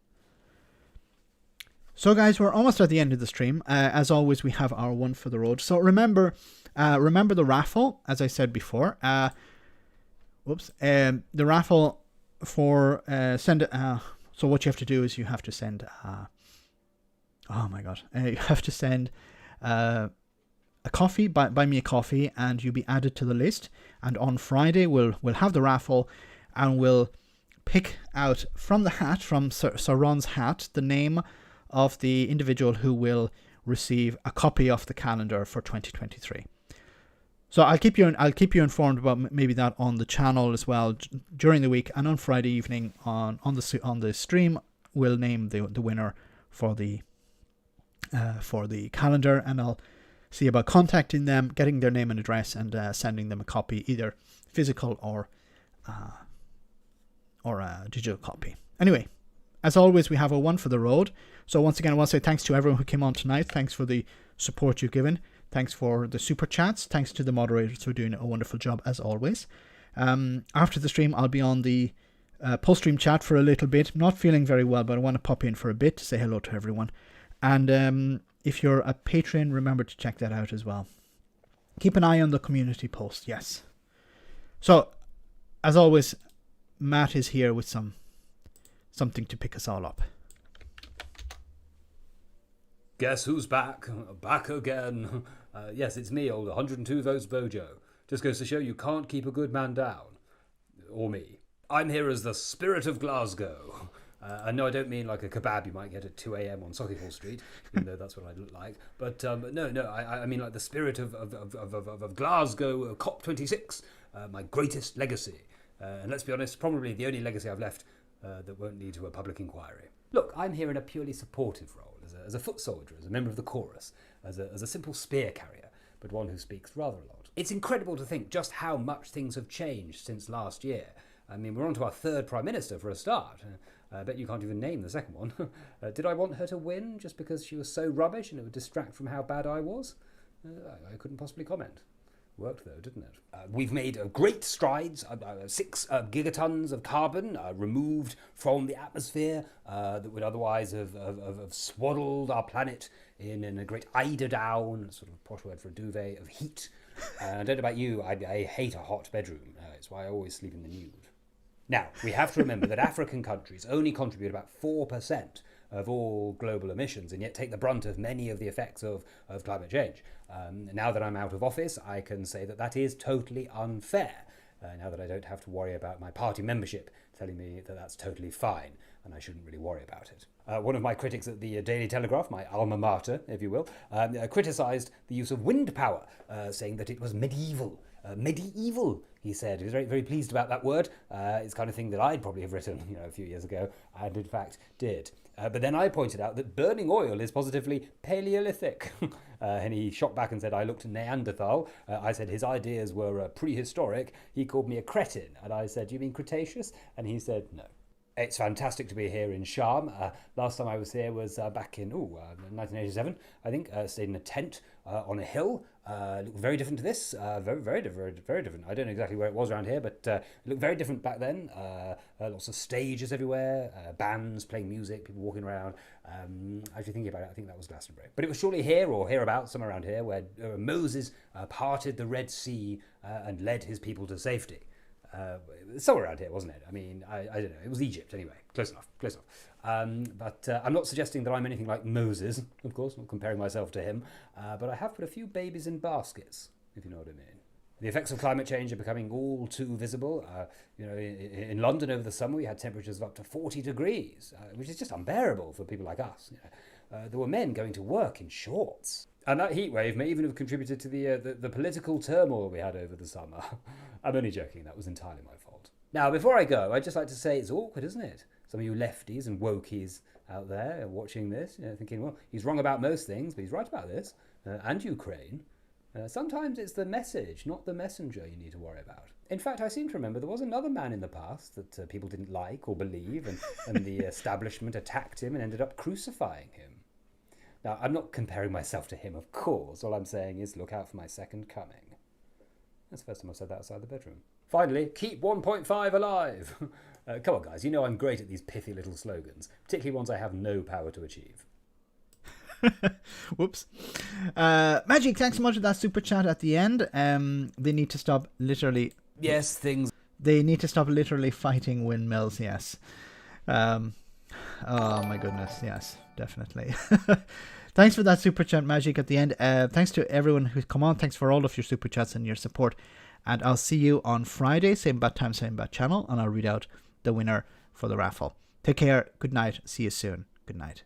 So guys, we're almost at the end of the stream. As always, we have our one for the road. So remember the raffle, as I said before. The raffle for so what you have to do is you have to send you have to send a coffee, buy me a coffee, and you'll be added to the list. And on Friday we'll have the raffle, and we'll pick out from the hat, from Sir Ron's hat, the name of the individual who will receive a copy of the calendar for 2023. So I'll keep you informed about maybe that on the channel as well during the week, and on Friday evening on the stream we'll name the winner for the calendar, and I'll see about contacting them, getting their name and address, and sending them a copy, either physical or a digital copy. Anyway, as always, we have a one for the road. So once again, I want to say thanks to everyone who came on tonight. Thanks for the support you've given. Thanks for the super chats. Thanks to the moderators who are doing a wonderful job as always. After the stream, I'll be on the post-stream chat for a little bit. I'm not feeling very well, but I want to pop in for a bit to say hello to everyone. And if you're a patron, remember to check that out as well. Keep an eye on the community post, yes. So, as always, Matt is here with something to pick us all up. Guess who's back? Back again. Yes, it's me, old 102 votes Bojo. Just goes to show you can't keep a good man down. Or me. I'm here as the Spirit of Glasgow. And no, I don't mean like a kebab you might get at 2 a.m. on Sauchiehall Street, even though that's what I look like. But I mean like the spirit of Glasgow COP26, my greatest legacy. And let's be honest, probably the only legacy I've left that won't lead to a public inquiry. Look, I'm here in a purely supportive role, as a foot soldier, as a member of the chorus, as a simple spear carrier, but one who speaks rather a lot. It's incredible to think just how much things have changed since last year. I mean, we're on to our third Prime Minister for a start. I bet you can't even name the second one. Did I want her to win just because she was so rubbish and it would distract from how bad I was? I couldn't possibly comment. Worked though, didn't it? We've made great strides. 6 gigatons of carbon removed from the atmosphere that would otherwise have swaddled our planet in a great eider down, sort of posh word for a duvet, of heat. I don't know about you, I hate a hot bedroom. It's why I always sleep in the nude. Now, we have to remember that African countries only contribute about 4% of all global emissions, and yet take the brunt of many of the effects of climate change. Now that I'm out of office, I can say that is totally unfair. Now that I don't have to worry about my party membership telling me that that's totally fine, and I shouldn't really worry about it. One of my critics at the Daily Telegraph, my alma mater, if you will, criticised the use of wind power, saying that it was medieval. Medieval, he said. He was very, very pleased about that word. It's the kind of thing that I'd probably have written, a few years ago, and in fact did. But then I pointed out that burning oil is positively Paleolithic. And he shot back and said I looked Neanderthal. I said his ideas were prehistoric. He called me a cretin. And I said, do you mean Cretaceous? And he said, no. It's fantastic to be here in Sharm. Last time I was here was back in 1987, I think. Stayed in a tent on a hill. Looked very different to this. Very, very different. Very different. I don't know exactly where it was around here, but it looked very different back then. Lots of stages everywhere, bands playing music, people walking around. Actually thinking about it, I think that was Glastonbury. But it was surely here or hereabouts, somewhere around here, where Moses parted the Red Sea and led his people to safety. Somewhere around here, wasn't it? I mean, I don't know. It was Egypt anyway. Close enough. But I'm not suggesting that I'm anything like Moses, of course, not comparing myself to him. But I have put a few babies in baskets, if you know what I mean. The effects of climate change are becoming all too visible. In London over the summer, we had temperatures of up to 40 degrees, which is just unbearable for people like us. There were men going to work in shorts. And that heat wave may even have contributed to the political turmoil we had over the summer. I'm only joking, that was entirely my fault. Now, before I go, I'd just like to say it's awkward, isn't it? Some of you lefties and wokies out there watching this, thinking, well, he's wrong about most things, but he's right about this, and Ukraine. Sometimes it's the message, not the messenger, you need to worry about. In fact, I seem to remember there was another man in the past that people didn't like or believe, and the establishment attacked him and ended up crucifying him. Now, I'm not comparing myself to him, of course. All I'm saying is look out for my second coming. That's the first time I've said that outside the bedroom. Finally, keep 1.5 alive. Come on, guys. You know I'm great at these pithy little slogans, particularly ones I have no power to achieve. Whoops. Magic, thanks so much for that super chat at the end. They need to stop literally... Yes, things... They need to stop literally fighting windmills, yes. Oh, my goodness. Yes, definitely. Thanks for that super chat, Magic, at the end. Thanks to everyone who's come on. Thanks for all of your super chats and your support. And I'll see you on Friday, same bat time, same bat channel, and I'll read out the winner for the raffle. Take care. Good night. See you soon. Good night.